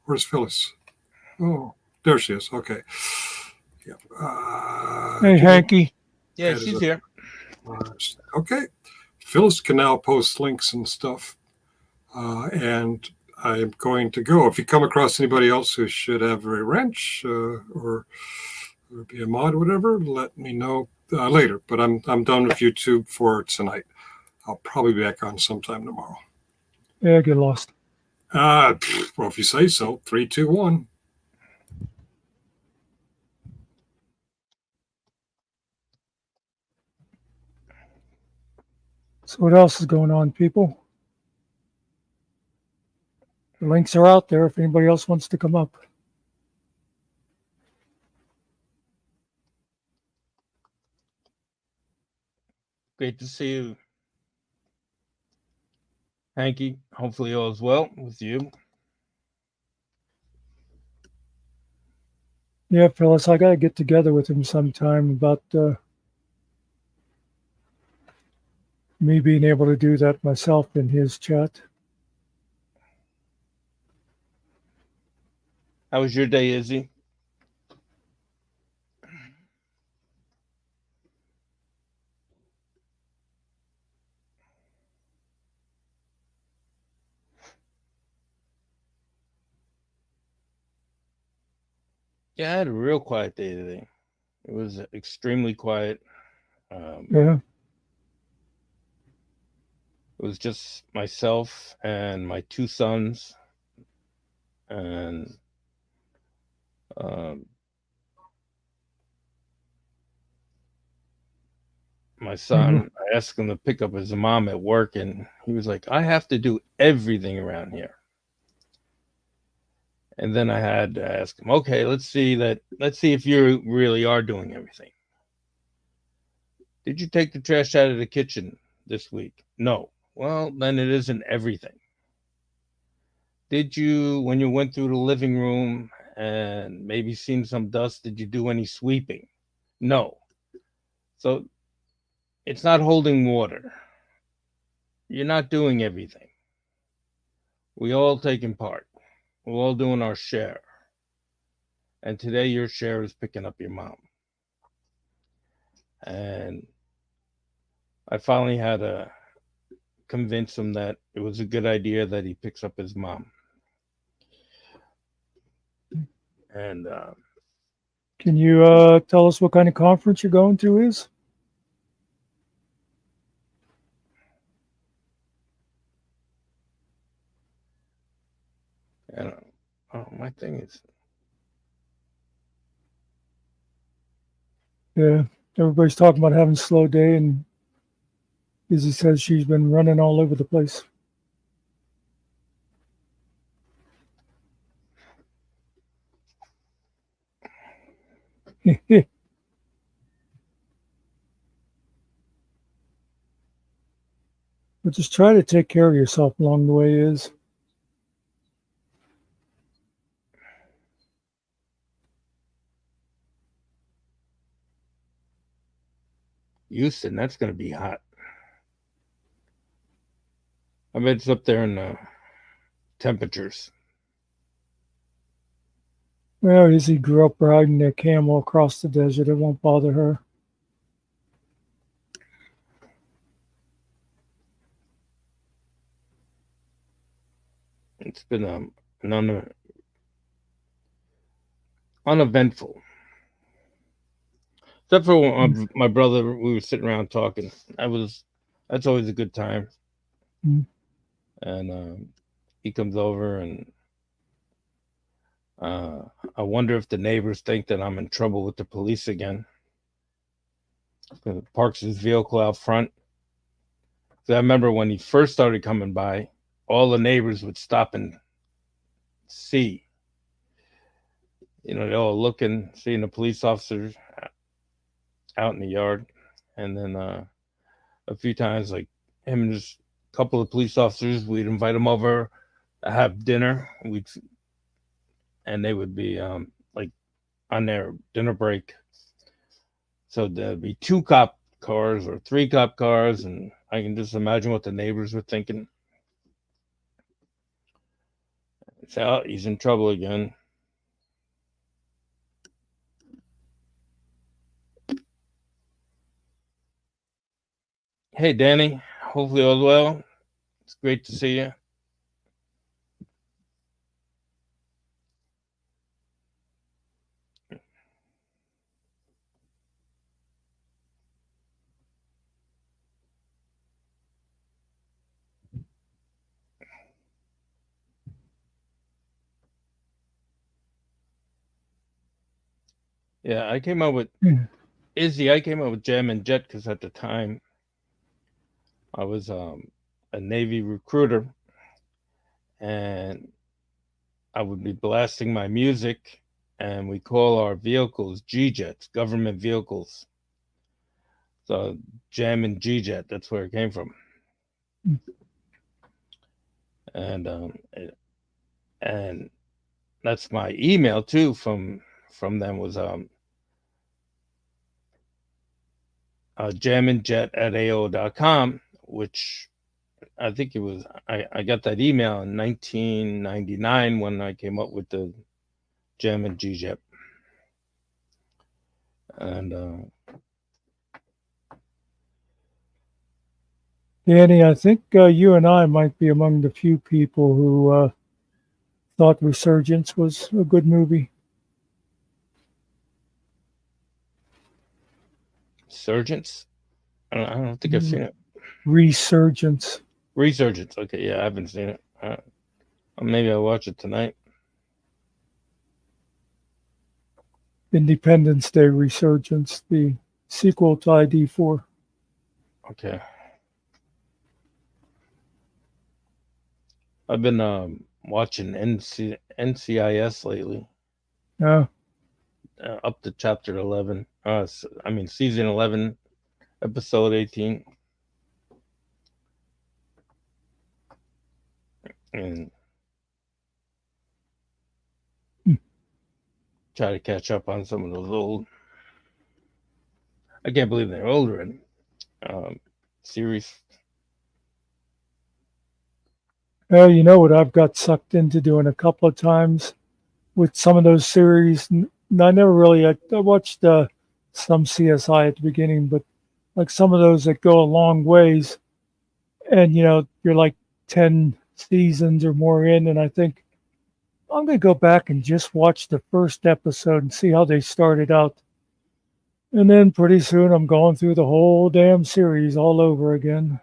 Where's Phyllis? Oh, there she is. Okay. Yeah. Hey, Hanky. Yeah, she's here. Okay. Phyllis can now post links and stuff. And I'm going to go. If you come across anybody else who should have a wrench or be a mod or whatever, let me know later. But I'm done with YouTube for tonight. I'll probably be back on sometime tomorrow. Yeah, get lost. Well, if you say so. 3, 2, 1. So what else is going on, people? The links are out there if anybody else wants to come up. Great to see you, Hanky. Hopefully all is well with you. Yeah, Phyllis, I got to get together with him sometime about me being able to do that myself in his chat. How was your day, Izzy? Yeah, I had a real quiet day today. It was extremely quiet. Yeah. It was just myself and my two sons, and um, my Mhm. son. I asked him to pick up his mom at work, and he was like, "I have to do everything around here." And then I had to ask him, "Okay, let's see that. Let's see if you really are doing everything. Did you take the trash out of the kitchen this week?" "No." "Well, then it isn't everything." "Did you, when you went through the living room and maybe seen some dust, did you do any sweeping?" "No." So it's not holding water. You're not doing everything. We all taking part. We're all doing our share. And today your share is picking up your mom. And I finally had to convince him that it was a good idea that he picks up his mom. And Can you tell us what kind of conference you're going to is? and oh, my thing is, Yeah, everybody's talking about having a slow day, and Izzy says she's been running all over the place. But just try to take care of yourself along the way is. Houston, that's going to be hot. I bet it's up there in the temperatures. Well, Izzy grew up riding a camel across the desert. It won't bother her. It's been an uneventful. Except for my brother, we were sitting around talking. That's always a good time. Mm. And he comes over, and I wonder if the neighbors think that I'm in trouble with the police again. He parks his vehicle out front. So I remember when he first started coming by, all the neighbors would stop and see. They're all looking, seeing the police officers out in the yard. And then a few times, like him and just a couple of police officers, we'd invite them over to have dinner. And they would be like on their dinner break. So there'd be 2 cop cars or 3 cop cars, and I can just imagine what the neighbors were thinking. Say, "Oh, he's in trouble again." Hey, Danny. Hopefully all's well. It's great to see you. Yeah, I came up with Yeah. Izzy. I came up with Jam and Jett because at the time I was a Navy recruiter, and I would be blasting my music, and we call our vehicles G-Jets, government vehicles. So Jam and G-Jet, that's where it came from. And and that's my email too from them was jamandjet@ao.com, which I think it was I got that email in 1999 when I came up with the Jam and G-Jet. And Danny, I think you and I might be among the few people who thought Resurgence was a good movie. Surgeons, I don't think I've seen it. Resurgence. Resurgence. Okay, yeah, I haven't seen it. Maybe I'll watch it tonight. Independence Day Resurgence, the sequel to ID4. Okay. I've been watching NCIS lately, Yeah. up to chapter 11. Season 11, episode 18. And try to catch up on some of those old. I can't believe they're older in series. You know what I've got sucked into doing a couple of times with some of those series. I never really, I watched some CSI at the beginning, but like some of those that go a long ways, and you're like 10 seasons or more in, and I think I'm going to go back and just watch the first episode and see how they started out. And then pretty soon I'm going through the whole damn series all over again.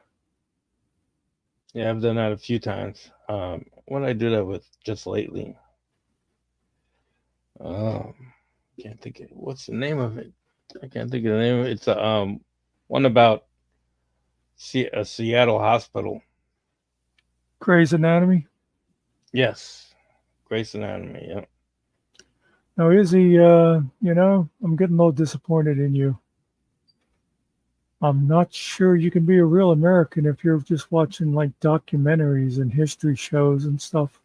Yeah, I've done that a few times. What did I do that with just lately? Can't think of what's the name of it. I can't think of the name of it. It's a one about a Seattle hospital. Grey's Anatomy. Yes, Grey's Anatomy. Yeah. Now, Izzy, I'm getting a little disappointed in you. I'm not sure you can be a real American if you're just watching like documentaries and history shows and stuff.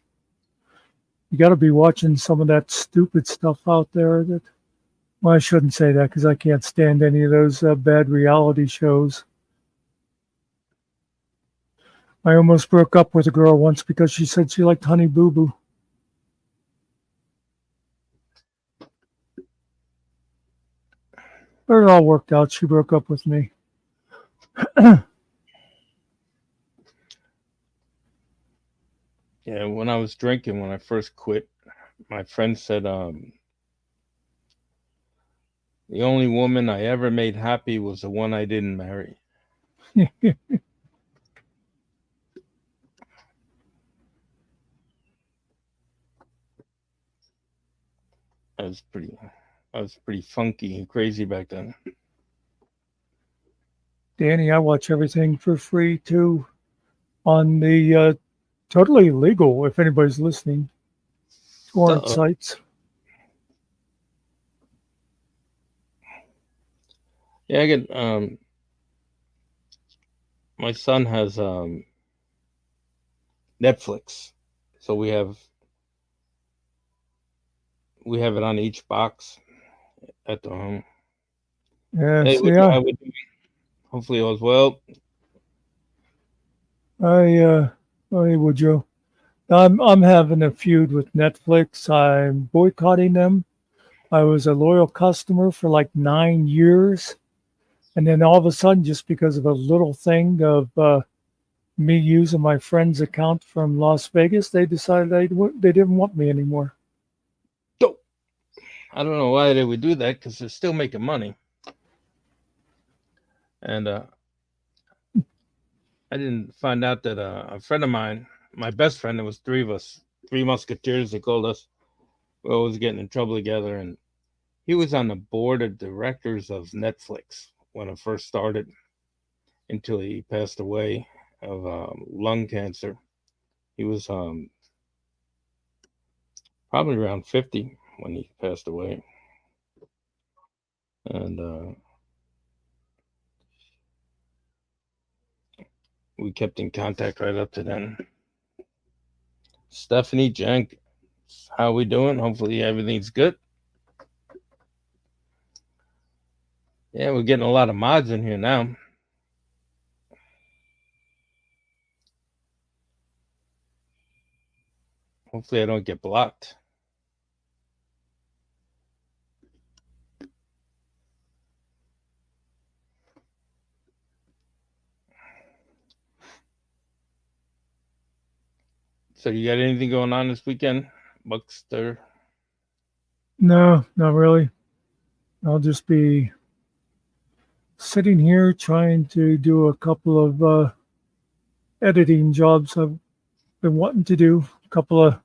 You got to be watching some of that stupid stuff out there well, I shouldn't say that because I can't stand any of those bad reality shows. I almost broke up with a girl once because she said she liked Honey Boo Boo. But it all worked out. She broke up with me. Yeah, when I was drinking, when I first quit, my friend said, the only woman I ever made happy was the one I didn't marry. I was pretty funky and crazy back then. Danny, I watch everything for free too on the totally legal, if anybody's listening, torrent sites. Yeah, I get my son has Netflix, so we have it on each box at the home. Yes, Hey, yeah. Hopefully all's well. Hey, Woodrow. I'm having a feud with Netflix. I'm boycotting them. I was a loyal customer for like 9 years. And then all of a sudden, just because of a little thing of me using my friend's account from Las Vegas, they decided they didn't want me anymore. I don't know why they would do that because they're still making money. And I didn't find out that a friend of mine, my best friend, there was three of us, three musketeers, they called us. We were always getting in trouble together. And he was on the board of directors of Netflix when it first started until he passed away of lung cancer. He was probably around 50 when he passed away. And we kept in contact right up to then. Stephanie Jenk, how we doing? Hopefully everything's good. Yeah, we're getting a lot of mods in here now. Hopefully I don't get blocked. So you got anything going on this weekend, Muckster? No, not really. I'll just be sitting here trying to do a couple of editing jobs I've been wanting to do. A couple of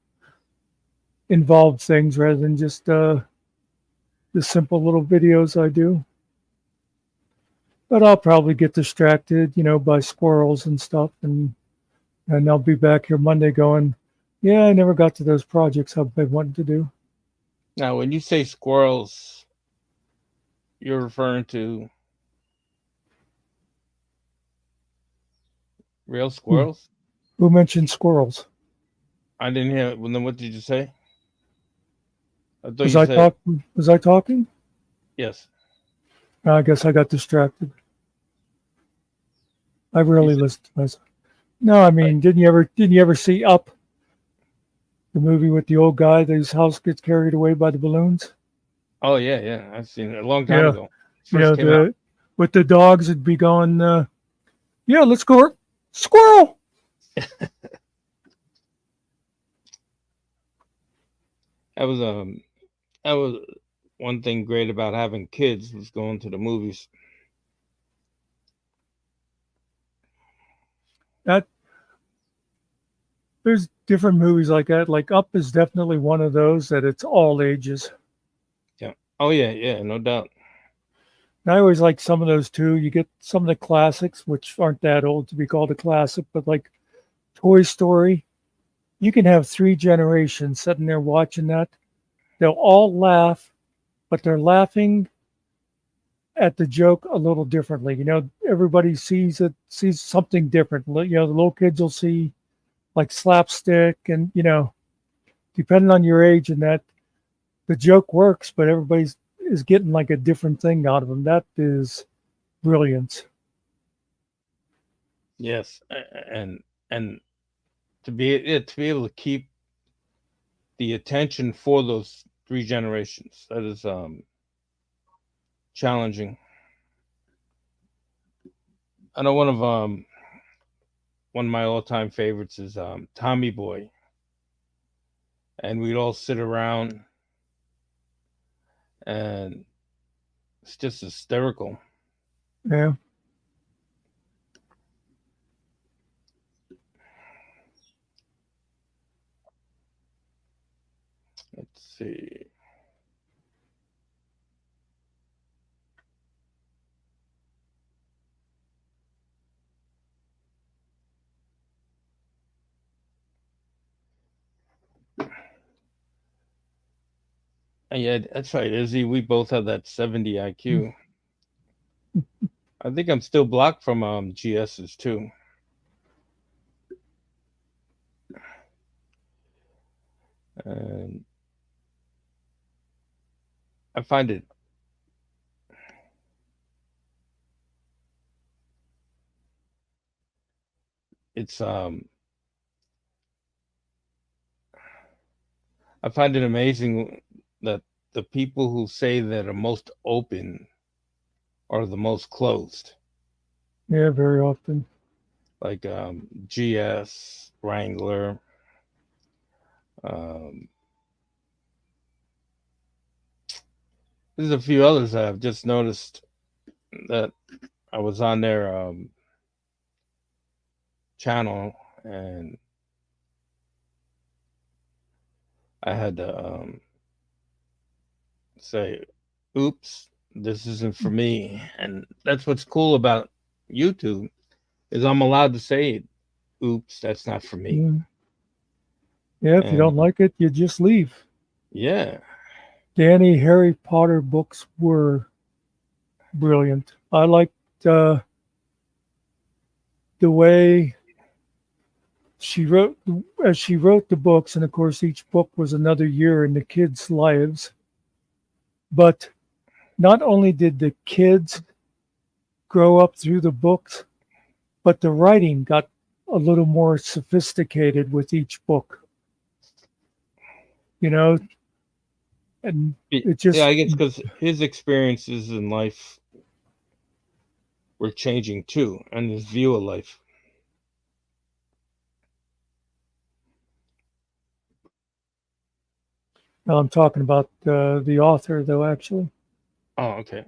involved things rather than just the simple little videos I do. But I'll probably get distracted, by squirrels and stuff, and I'll be back here Monday going, yeah, I never got to those projects I've been wanting to do. Now, when you say squirrels, you're referring to real squirrels? Who mentioned squirrels? I didn't hear it. Well, then what did you say? I thought Was you I said Was I talking? yes. I guess I got distracted. I rarely listen to myself. No, I mean, didn't you ever see Up, the movie with the old guy whose house gets carried away by the balloons? Oh yeah. I've seen it a long time Yeah. ago. First came out. With the dogs, it'd be going, yeah, let's go, squirrel. That was one thing great about having kids was going to the movies. There's different movies like that. Like Up is definitely one of those that it's all ages. Yeah. Oh yeah, no doubt. And I always like some of those too. You get some of the classics, which aren't that old to be called a classic, but like Toy Story, you can have 3 generations sitting there watching that. They'll all laugh, but they're laughing at the joke a little differently. Everybody sees something different. The little kids will see like slapstick, and depending on your age and that, the joke works, but everybody's is getting like a different thing out of them. That is brilliance. Yes, and to be able to keep the attention for those 3 generations, that is challenging. I know one of my all-time favorites is Tommy Boy, and we'd all sit around, and it's just hysterical. Yeah. Let's see. Yeah, that's right, Izzy. We both have that 70 IQ. I think I'm still blocked from GS's too. And I find it's I find it amazing that the people who say that are most open are the most closed. Yeah, very often. Like GS, Wrangler, there's a few others that I've just noticed that I was on their channel, and I had to say, oops, this isn't for me. And that's what's cool about YouTube, is I'm allowed to say, oops, that's not for me. Yeah, if you don't like it, you just leave. Yeah. Danny Harry Potter books were brilliant. I liked the way she wrote the books, and of course each book was another year in the kids' lives. But not only did the kids grow up through the books, but the writing got a little more sophisticated with each book. And it just... Yeah, I guess because his experiences in life were changing too, and his view of life. Well, I'm talking about the author, though, actually. Oh, okay.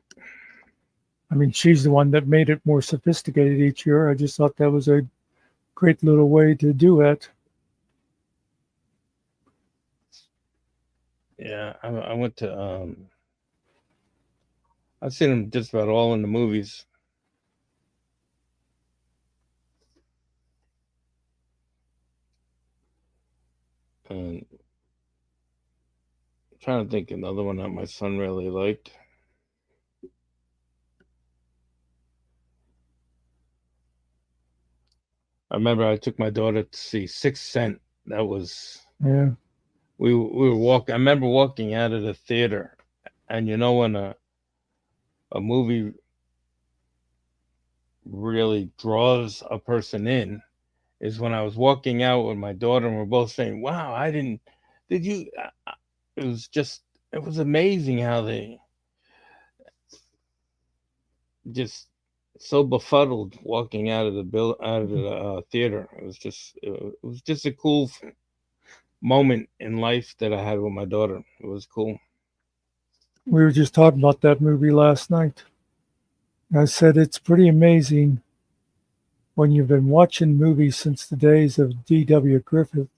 I mean, she's the one that made it more sophisticated each year. I just thought that was a great little way to do it. Yeah, I went to I've seen them just about all in the movies. And I'm trying to think another one that my son really liked. I remember I took my daughter to see Sixth Sense. That was Yeah. we were walking. I remember walking out of the theater, and you know when a movie really draws a person in is when I was walking out with my daughter and we're both saying, "Wow, I didn't. Did you?" It was just it was amazing how they just so befuddled walking out of the out of the theater. It was just a cool moment in life that I had with my daughter. It was cool. We were just talking about that movie last night. I said it's pretty amazing when you've been watching movies since the days of D.W. Griffith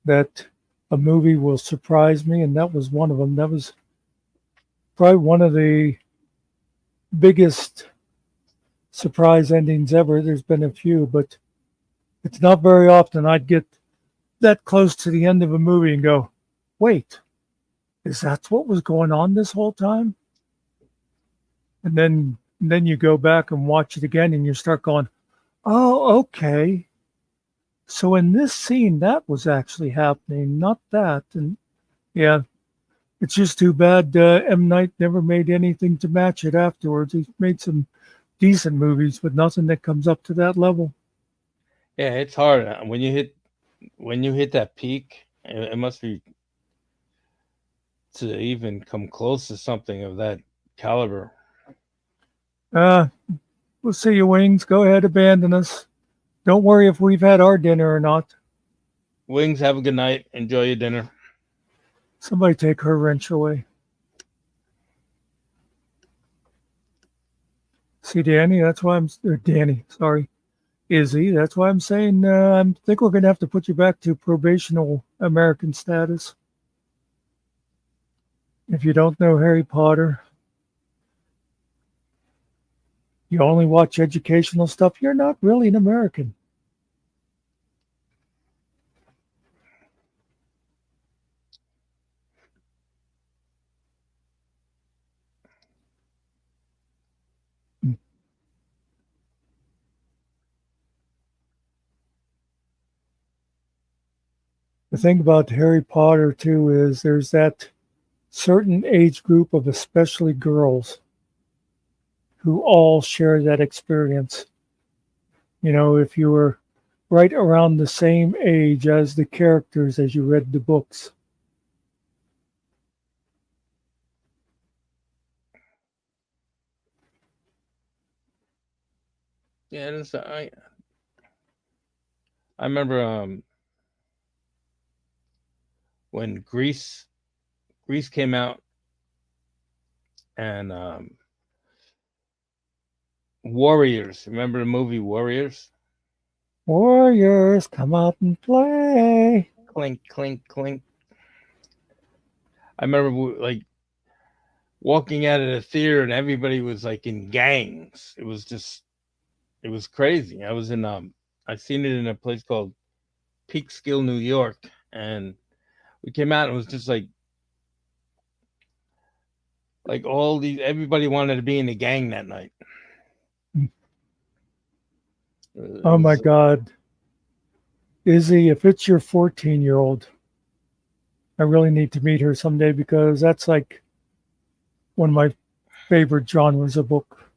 that a movie will surprise me, and that was one of them. That was probably one of the biggest surprise endings ever. There's been a few, but it's not very often I'd get that close to the end of a movie and go, wait, is that what was going on this whole time? And then you go back and watch it again and you start going, oh, okay. So in this scene, that was actually happening, not that. And yeah, it's just too bad M. Night never made anything to match it afterwards. He made some decent movies, but nothing that comes up to that level. Yeah, it's hard when you hit that peak. It must be to even come close to something of that caliber. Uh, we'll see you, Wings. Go ahead, abandon us. Don't worry if we've had our dinner or not. Wings, have a good night. Enjoy your dinner. Somebody take her wrench away. See, Danny, that's why Danny, sorry. Izzy, that's why I'm saying I think we're going to have to put you back to probational American status. If you don't know Harry Potter, you only watch educational stuff, you're not really an American. The thing about Harry Potter, too, is there's that certain age group of especially girls who all share that experience. You know, if you were right around the same age as the characters as you read the books. Yeah, I remember when Grease came out and Warriors. Remember the movie Warriors? Warriors, come out and play. Clink, clink, clink. I remember like walking out of the theater and everybody was like in gangs. It was crazy. I seen it in a place called Peekskill, New York, and we came out and it was just like all these everybody wanted to be in the gang that night. It Oh my was God. Izzy, if it's your 14-year-old, I really need to meet her someday because that's like one of my favorite genres of book.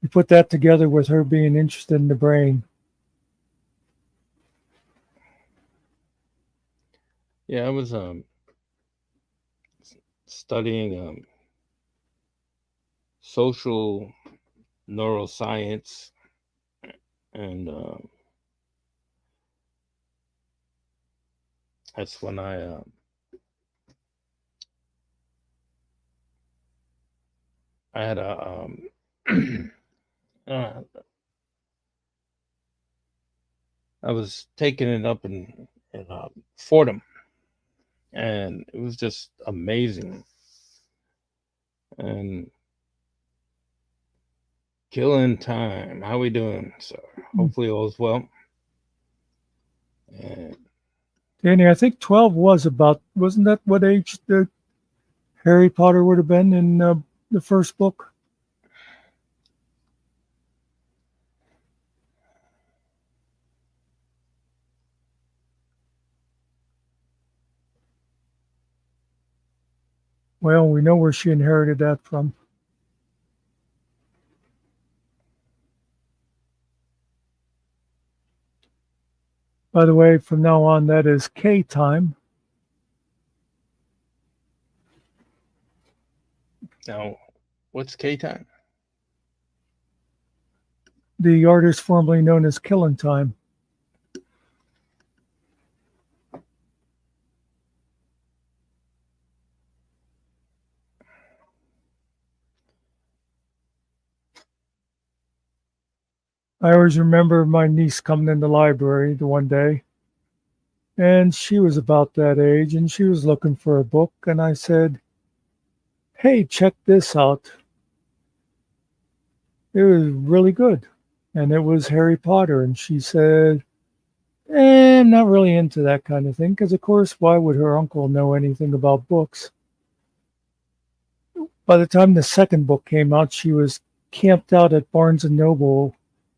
You put that together with her being interested in the brain. yeah, I was studying social neuroscience and that's when I had a uh, I was taking it up in Fordham, and it was just amazing. And killing time. How we doing, sir? Hopefully all's well. And Danny, I think 12 wasn't that what age the Harry Potter would have been in the first book? Well, we know where she inherited that from. By the way, from now on, that is K time. now, what's K time? The artist formerly known as Killing Time. I always remember my niece coming in the library the one day, and she was about that age, and she was looking for a book, and I said, "Hey, check this out." It was really good, and it was Harry Potter, and she said, I'm not really into that kind of thing, because of course, why would her uncle know anything about books? By the time the second book came out, she was camped out at Barnes and Noble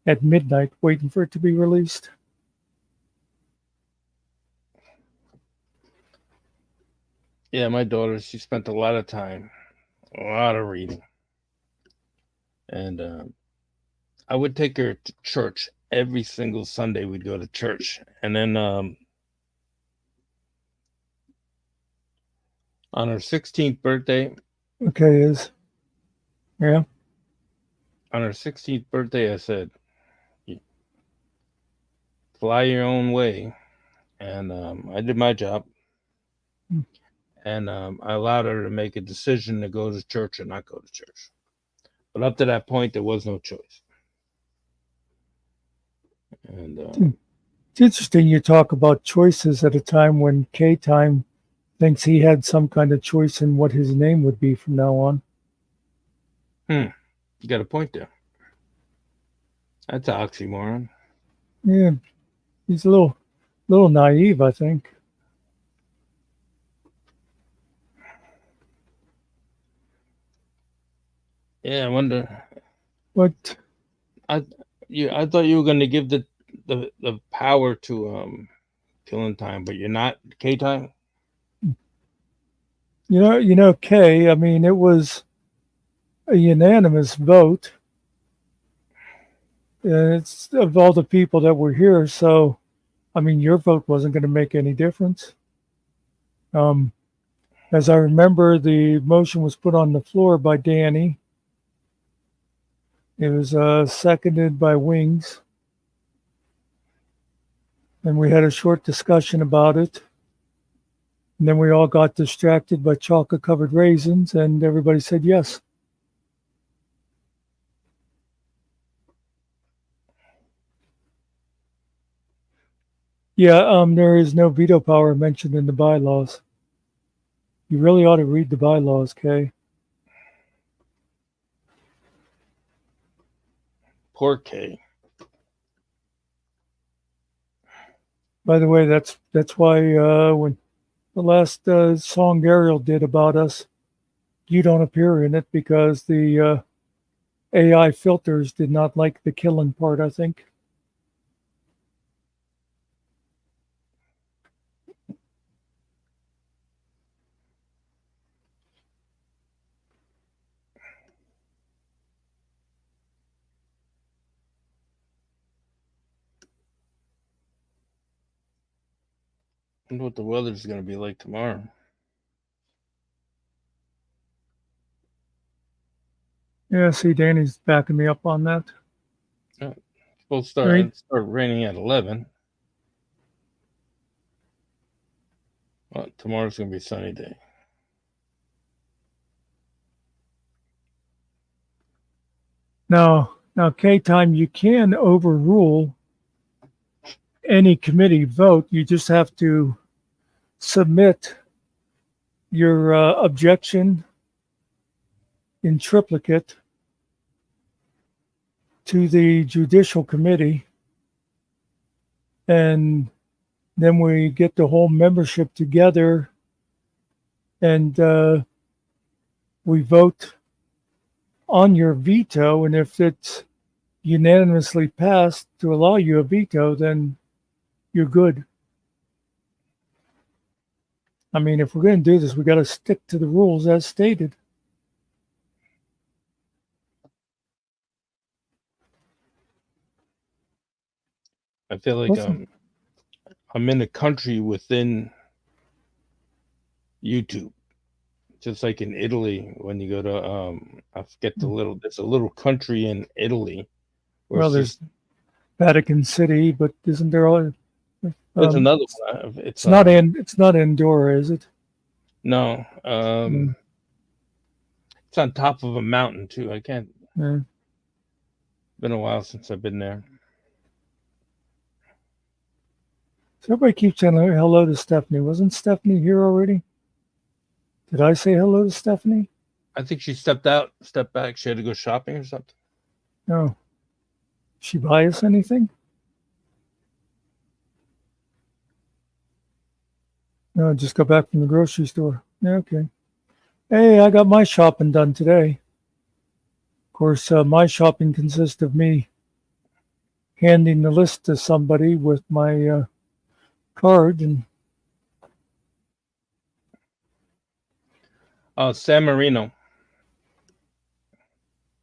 at midnight waiting for it to be released. Yeah, my daughter, she spent a lot of time, a lot of reading. And I would take her to church every single Sunday. We'd go to church. And then on her 16th birthday, Okay, yeah. on her 16th birthday, I said, fly your own way. And I did my job. And I allowed her to make a decision to go to church or not go to church. But up to that point, there was no choice. And It's interesting you talk about choices at a time when K Time thinks he had some kind of choice in what his name would be from now on. you got a point there. That's an oxymoron. Yeah, he's a little naive, I think. Yeah, I wonder. But I thought you were going to give the power to killing time, but you're not K time. Kay, I mean, it was a unanimous vote. It's of all the people that were here, so I mean, your vote wasn't going to make any difference. As I remember, the motion was put on the floor by Danny. It was seconded by Wings. And we had a short discussion about it. And then we all got distracted by chocolate covered raisins, and everybody said yes. Yeah, there is no veto power mentioned in the bylaws. You really ought to read the bylaws, Kay. Poor K. By the way, that's why when the last song Ariel did about us, you don't appear in it because the AI filters did not like the killing part, I think. I wonder what the weather's going to be like tomorrow. Yeah, see, Danny's backing me up on that. Yeah, it's supposed to start raining at 11. Well, tomorrow's going to be a sunny day. Now, K-Time, you can overrule any committee vote. You just have to submit your objection in triplicate to the judicial committee, and then we get the whole membership together and we vote on your veto. And if it's unanimously passed to allow you a veto, then you're good. I mean, if we're going to do this, we got to stick to the rules as stated. I feel like I'm in a country within YouTube, just like in Italy when you go to I forget there's a little country in Italy. Well, there's Vatican City, but isn't there all? There's another one. It's not Andorra, is it? No. It's on top of a mountain too. I can't. Yeah. Been a while since I've been there. So everybody keeps saying hello to Stephanie. Wasn't Stephanie here already? Did I say hello to Stephanie? I think she stepped back. She had to go shopping or something. No. Did she buy us anything? No, just got back from the grocery store. Yeah, okay. Hey, I got my shopping done today. Of course, my shopping consists of me handing the list to somebody with my card. And San Marino.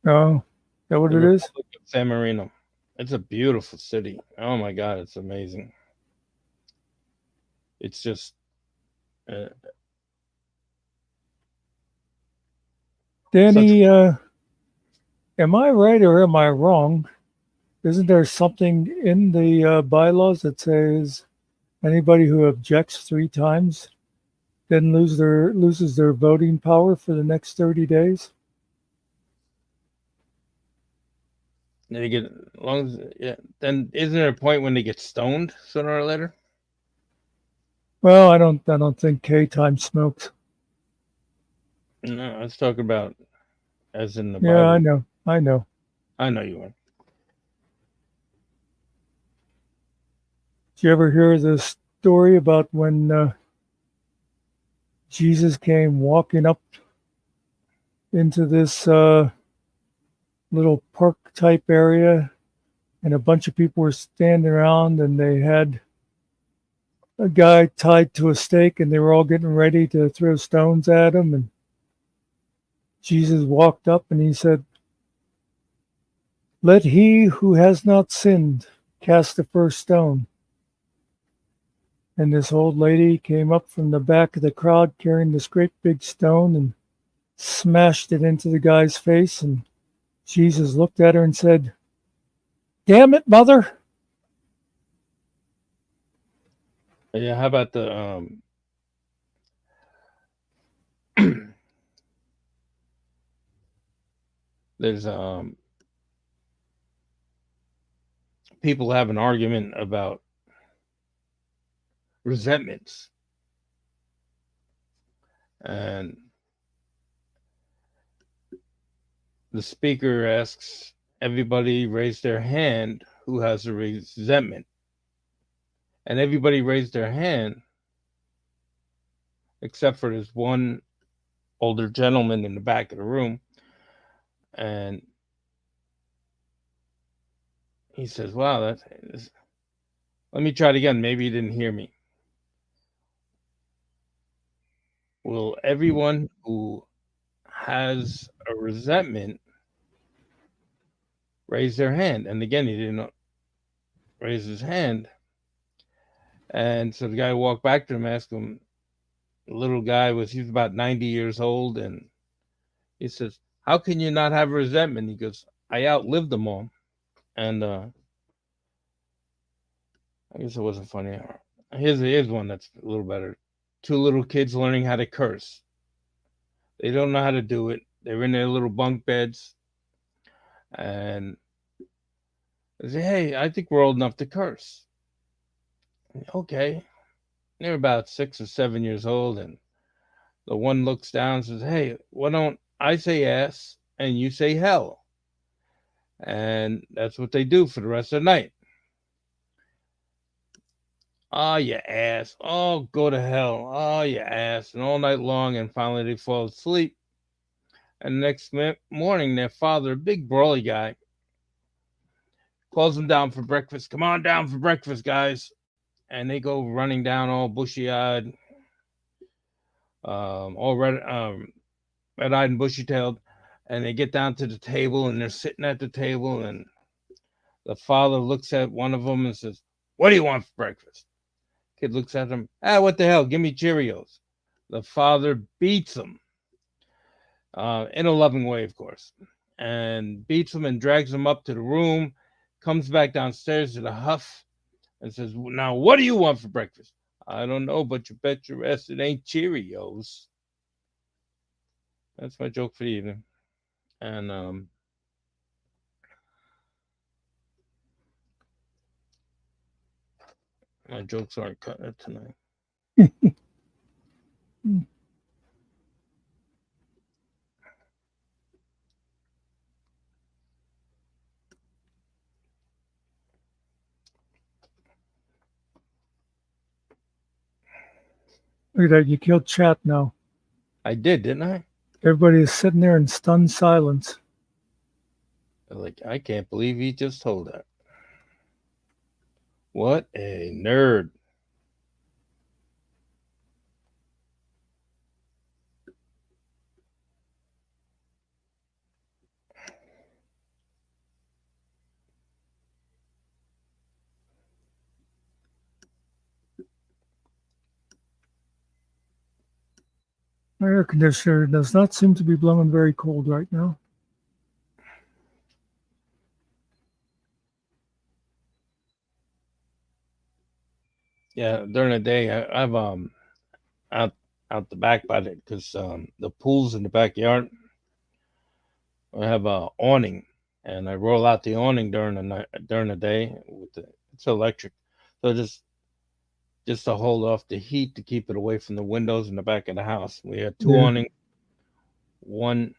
Oh, is that what it is? San Marino. It's a beautiful city. Oh my God, it's amazing. It's just Danny, am I right or am I wrong? Isn't there something in the bylaws that says anybody who objects 3 times then loses their voting power for the next 30 days? They get then isn't there a point when they get stoned sooner or later? Well, I don't think K-time smokes. No, I was talking about as in the Yeah, Bible. I know. I know you are. Did you ever hear the story about when Jesus came walking up into this little park type area, and a bunch of people were standing around, and they had a guy tied to a stake, and they were all getting ready to throw stones at him, and Jesus walked up and he said, "Let he who has not sinned cast the first stone." And this old lady came up from the back of the crowd carrying this great big stone and smashed it into the guy's face. And Jesus looked at her and said, "Damn it, mother." Yeah, how about the there's people have an argument about resentments, and the speaker asks everybody raise their hand who has a resentment, and everybody raised their hand except for this one older gentleman in the back of the room. And he says, "Wow, let me try it again. Maybe you didn't hear me. Will everyone who has a resentment raise their hand?" And again, he didn't raise his hand. And so the guy walked back to him, asked him, the little guy he was about 90 years old. And he says, "How can you not have resentment?" He goes, "I outlived them all." And I guess it wasn't funny. Here's one that's a little better. 2 little kids learning how to curse. They don't know how to do it. They're in their little bunk beds. And they say, "Hey, I think we're old enough to curse." Okay. They're about 6 or 7 years old, and the one looks down and says, "Hey, why don't I say ass and you say hell?" And that's what they do for the rest of the night. Oh, you ass. Oh, go to hell. Oh, you ass. And all night long, and finally they fall asleep. And the next morning, their father, a big brawly guy, calls them down for breakfast. Come on down for breakfast, guys. And they go running down all bushy-eyed, all red-eyed and bushy-tailed. And they get down to the table, and they're sitting at the table, and the father looks at one of them and says, "What do you want for breakfast?" Kid looks at him. What the hell? Give me Cheerios. The father beats him, in a loving way, of course, and beats him and drags him up to the room, comes back downstairs to the huff and says, "Now, what do you want for breakfast?" "I don't know, but you bet your ass it ain't Cheerios." That's my joke for the evening. And my jokes aren't cutting it tonight. Look at that. You killed chat now. I did, didn't I? Everybody is sitting there in stunned silence. Like, I can't believe he just told that. What a nerd. My air conditioner does not seem to be blowing very cold right now. Yeah, during the day, I've out out the back by it because the pool's in the backyard. I have a awning, and I roll out the awning during the night, during the day. It's electric, so just to hold off the heat to keep it away from the windows in the back of the house. We have two Yeah. awnings, one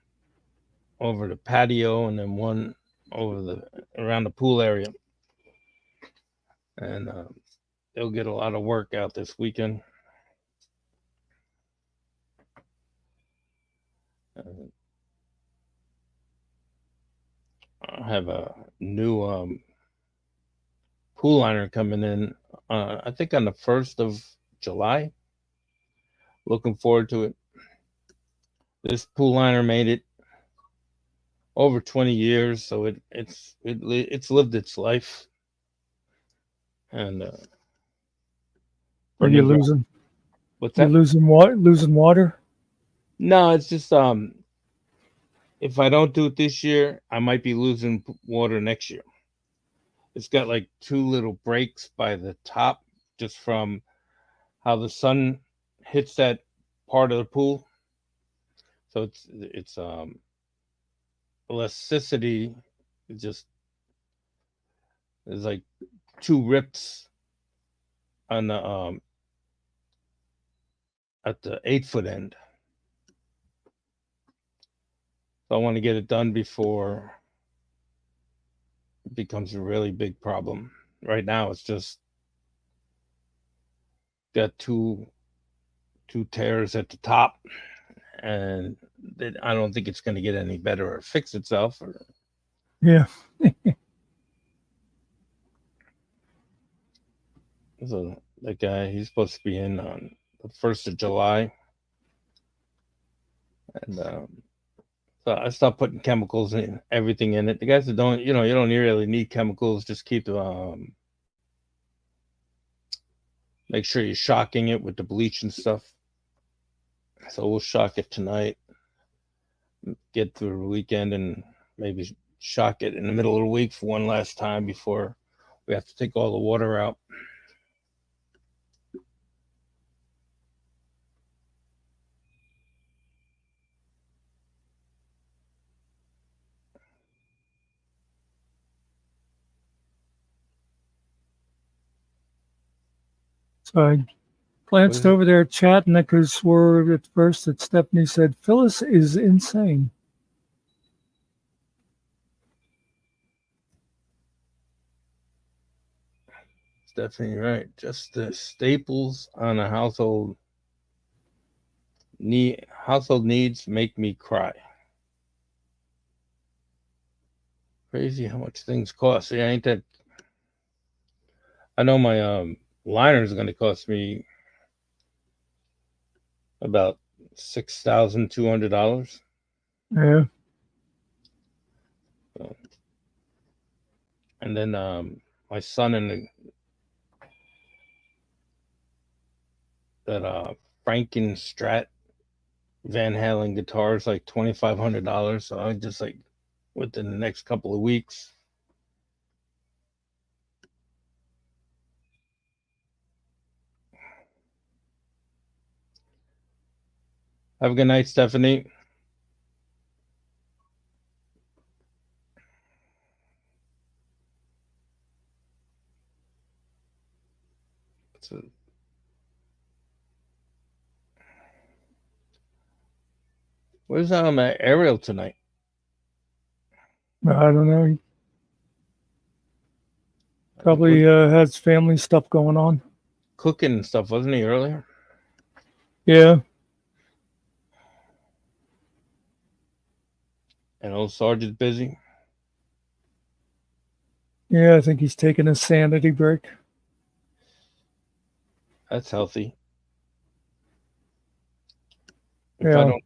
over the patio, and then one over the around the pool area, and they'll get a lot of work out this weekend. Uh, I have a new pool liner coming in. I think on the 1st of July. Looking forward to it. This pool liner made it over 20 years, so it's lived its life. And Are you burning ground. losing? What's You that? losing what? Losing water? No, it's just if I don't do it this year, I might be losing water next year. It's got like two little breaks by the top, just from how the sun hits that part of the pool. So it's elasticity. It just there's like two rips on the at the 8 foot end. So I want to get it done before it becomes a really big problem. Right now, it's just got two tears at the top, and I don't think it's going to get any better or fix itself. Yeah. So the guy, he's supposed to be in on the 1st of July, and so I stopped putting chemicals and everything in it. The guys that don't, you don't really need chemicals. Just keep the make sure you're shocking it with the bleach and stuff. So we'll shock it tonight, get through the weekend, and maybe shock it in the middle of the week for one last time before we have to take all the water out. So I glanced over there at chat, and I could have swore at first that Stephanie said, Phyllis is insane. Definitely right. Just the staples on a household needs make me cry. Crazy how much things cost. Yeah, ain't that? I know my liner is going to cost me about $6,200. Yeah. So, and then my son and that Franken Strat Van Halen guitar is like $2,500. So I just like within the next couple of weeks. Have a good night, Stephanie. So, where's Ariel tonight? I don't know. He probably has family stuff going on. Cooking and stuff, wasn't he earlier? Yeah. And old Sergeant's busy. Yeah, I think he's taking a sanity break. That's healthy. Yeah, If I don't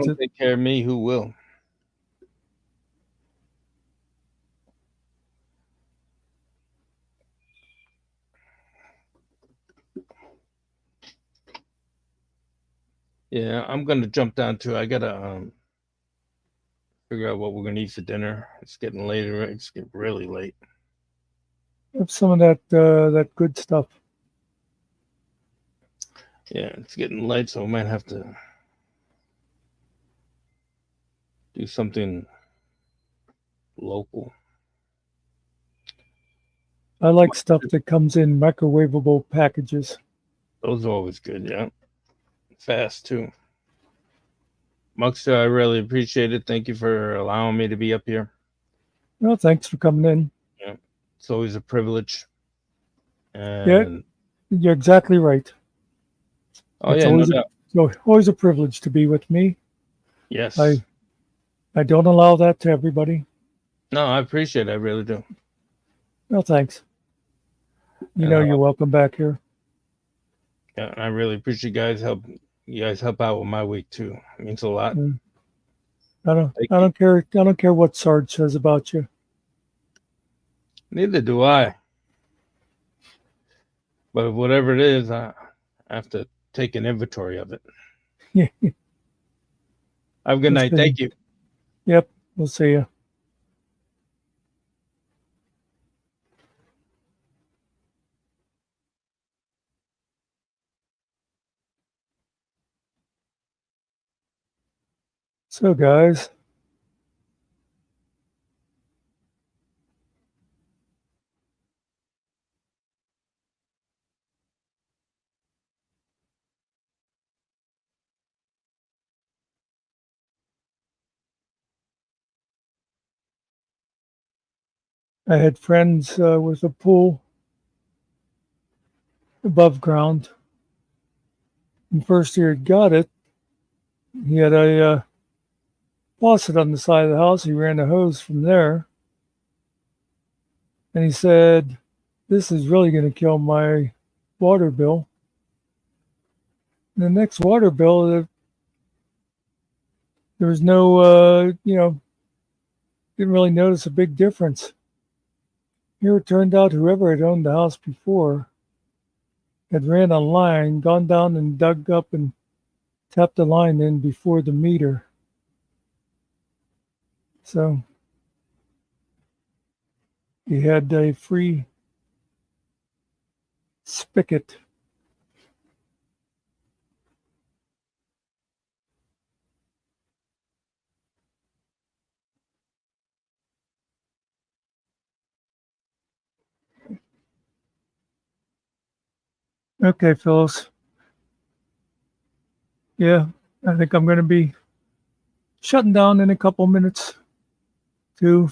it. take care of me, who will? Yeah, I'm gonna jump down to. I gotta figure out what we're gonna eat for dinner. It's getting later. It's getting really late. Have some of that good stuff. Yeah, it's getting late, so I might have to do something local. I like stuff that comes in microwavable packages. Those are always good. Yeah, fast too. Muckster, I really appreciate it. Thank you for allowing me to be up here. Well, thanks for coming in. Yeah, it's always a privilege. Yeah, And you're exactly right. oh It's yeah, no doubt. always a privilege to be with me. Yes. I don't allow that to everybody. No, I appreciate it. I really do. Well, thanks. You know you're welcome back here. Yeah, I really appreciate you guys help out with my week too. It means a lot. I don't care what Sarge says about you. Neither do I. But whatever it is, I have to take an inventory of it. Yeah. Have a good night. Thank you. Yep. We'll see you. So, guys, I had friends with a pool above ground. And first year he got it, he had a faucet on the side of the house. He ran a hose from there. And he said, this is really going to kill my water bill. And the next water bill, there was no, didn't really notice a big difference. Here it turned out whoever had owned the house before had ran a line, gone down and dug up and tapped the line in before the meter. So he had a free spigot. Okay, Phyllis. Yeah, I think I'm going to be shutting down in a couple minutes too.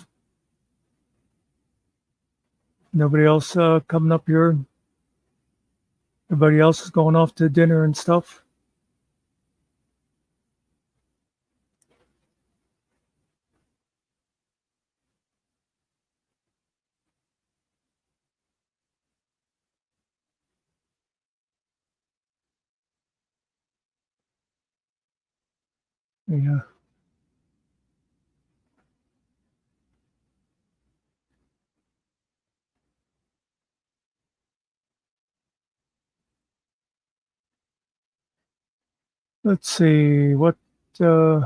Nobody else coming up here. Everybody else is going off to dinner and stuff. Yeah. Let's see what. Here's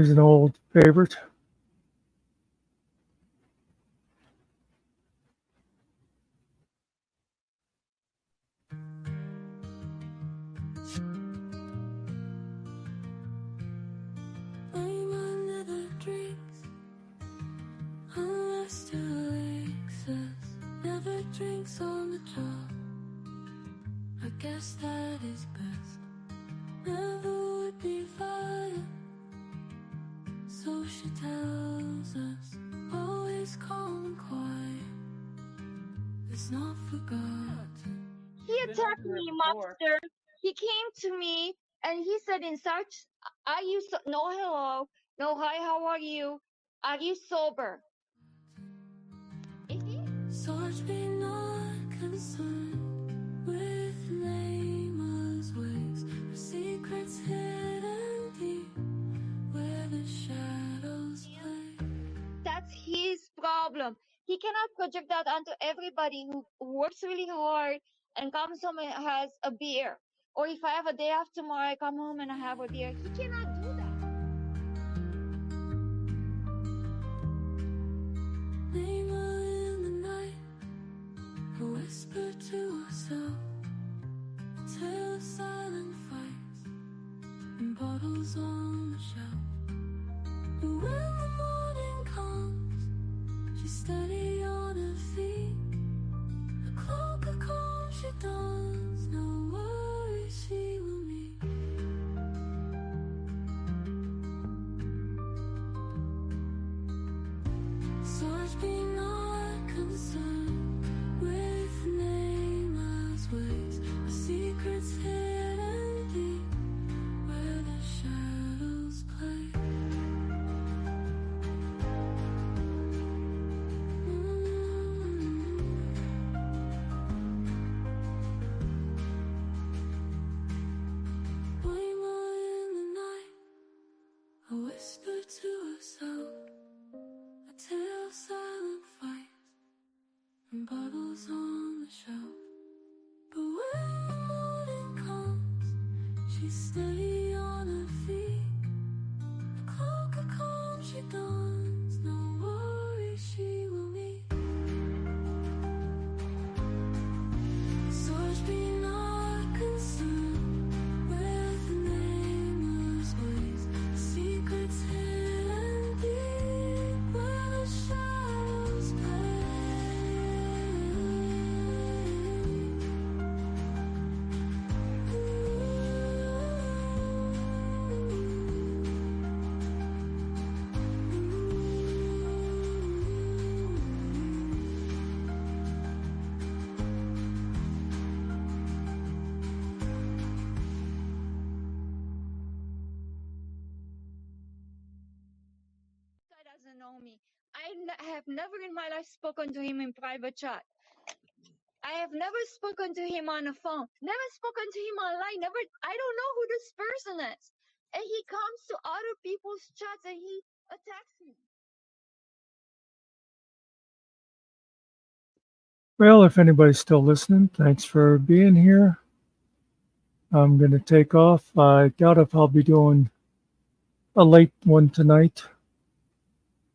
an old favorite. I'm under the drinks, unless to excess. Never drinks on the job. I guess that is best. Never would be fine. So she tells us, always calm and quiet. It's not forgotten. He attacked me, Muckster. He came to me and he said in such, are you no hello, no hi, how are you sober? Is he? Such be not concerned with nameless ways. The secrets hidden deep where the shadows play. That's his problem. He cannot project that onto everybody who works really hard and comes home and has a beer. Or if I have a day off tomorrow, I come home and I have a beer. He cannot do that. Neighbor in the night, a whisper to herself, a tale of silent fights and bottles on the shelf. But when the morning comes, she's steady on her feet. A cloak of calm she dons, no worries she will meet. Such be not concerned with nameless ways, the secrets hidden deep where the shadows play. Waymore in the night, a whisper to herself, a tale of silent fights and bottles on the shelf. But when the morning comes, she's steady on her feet. A cloak of calm she dons, no worries she will meet. Such be not concerned with nameless ways, the secrets hidden deep where the shadows play. Guy doesn't know me. I have never in my life spoken to him in private chat. I have never spoken to him on the phone. Never spoken to him online. Never. I don't know who this person is. And he comes to other people's chats and he attacks me. Well, if anybody's still listening, thanks for being here. I'm going to take off. I doubt if I'll be doing a late one tonight,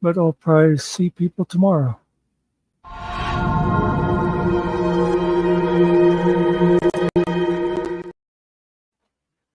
but I'll probably see people tomorrow.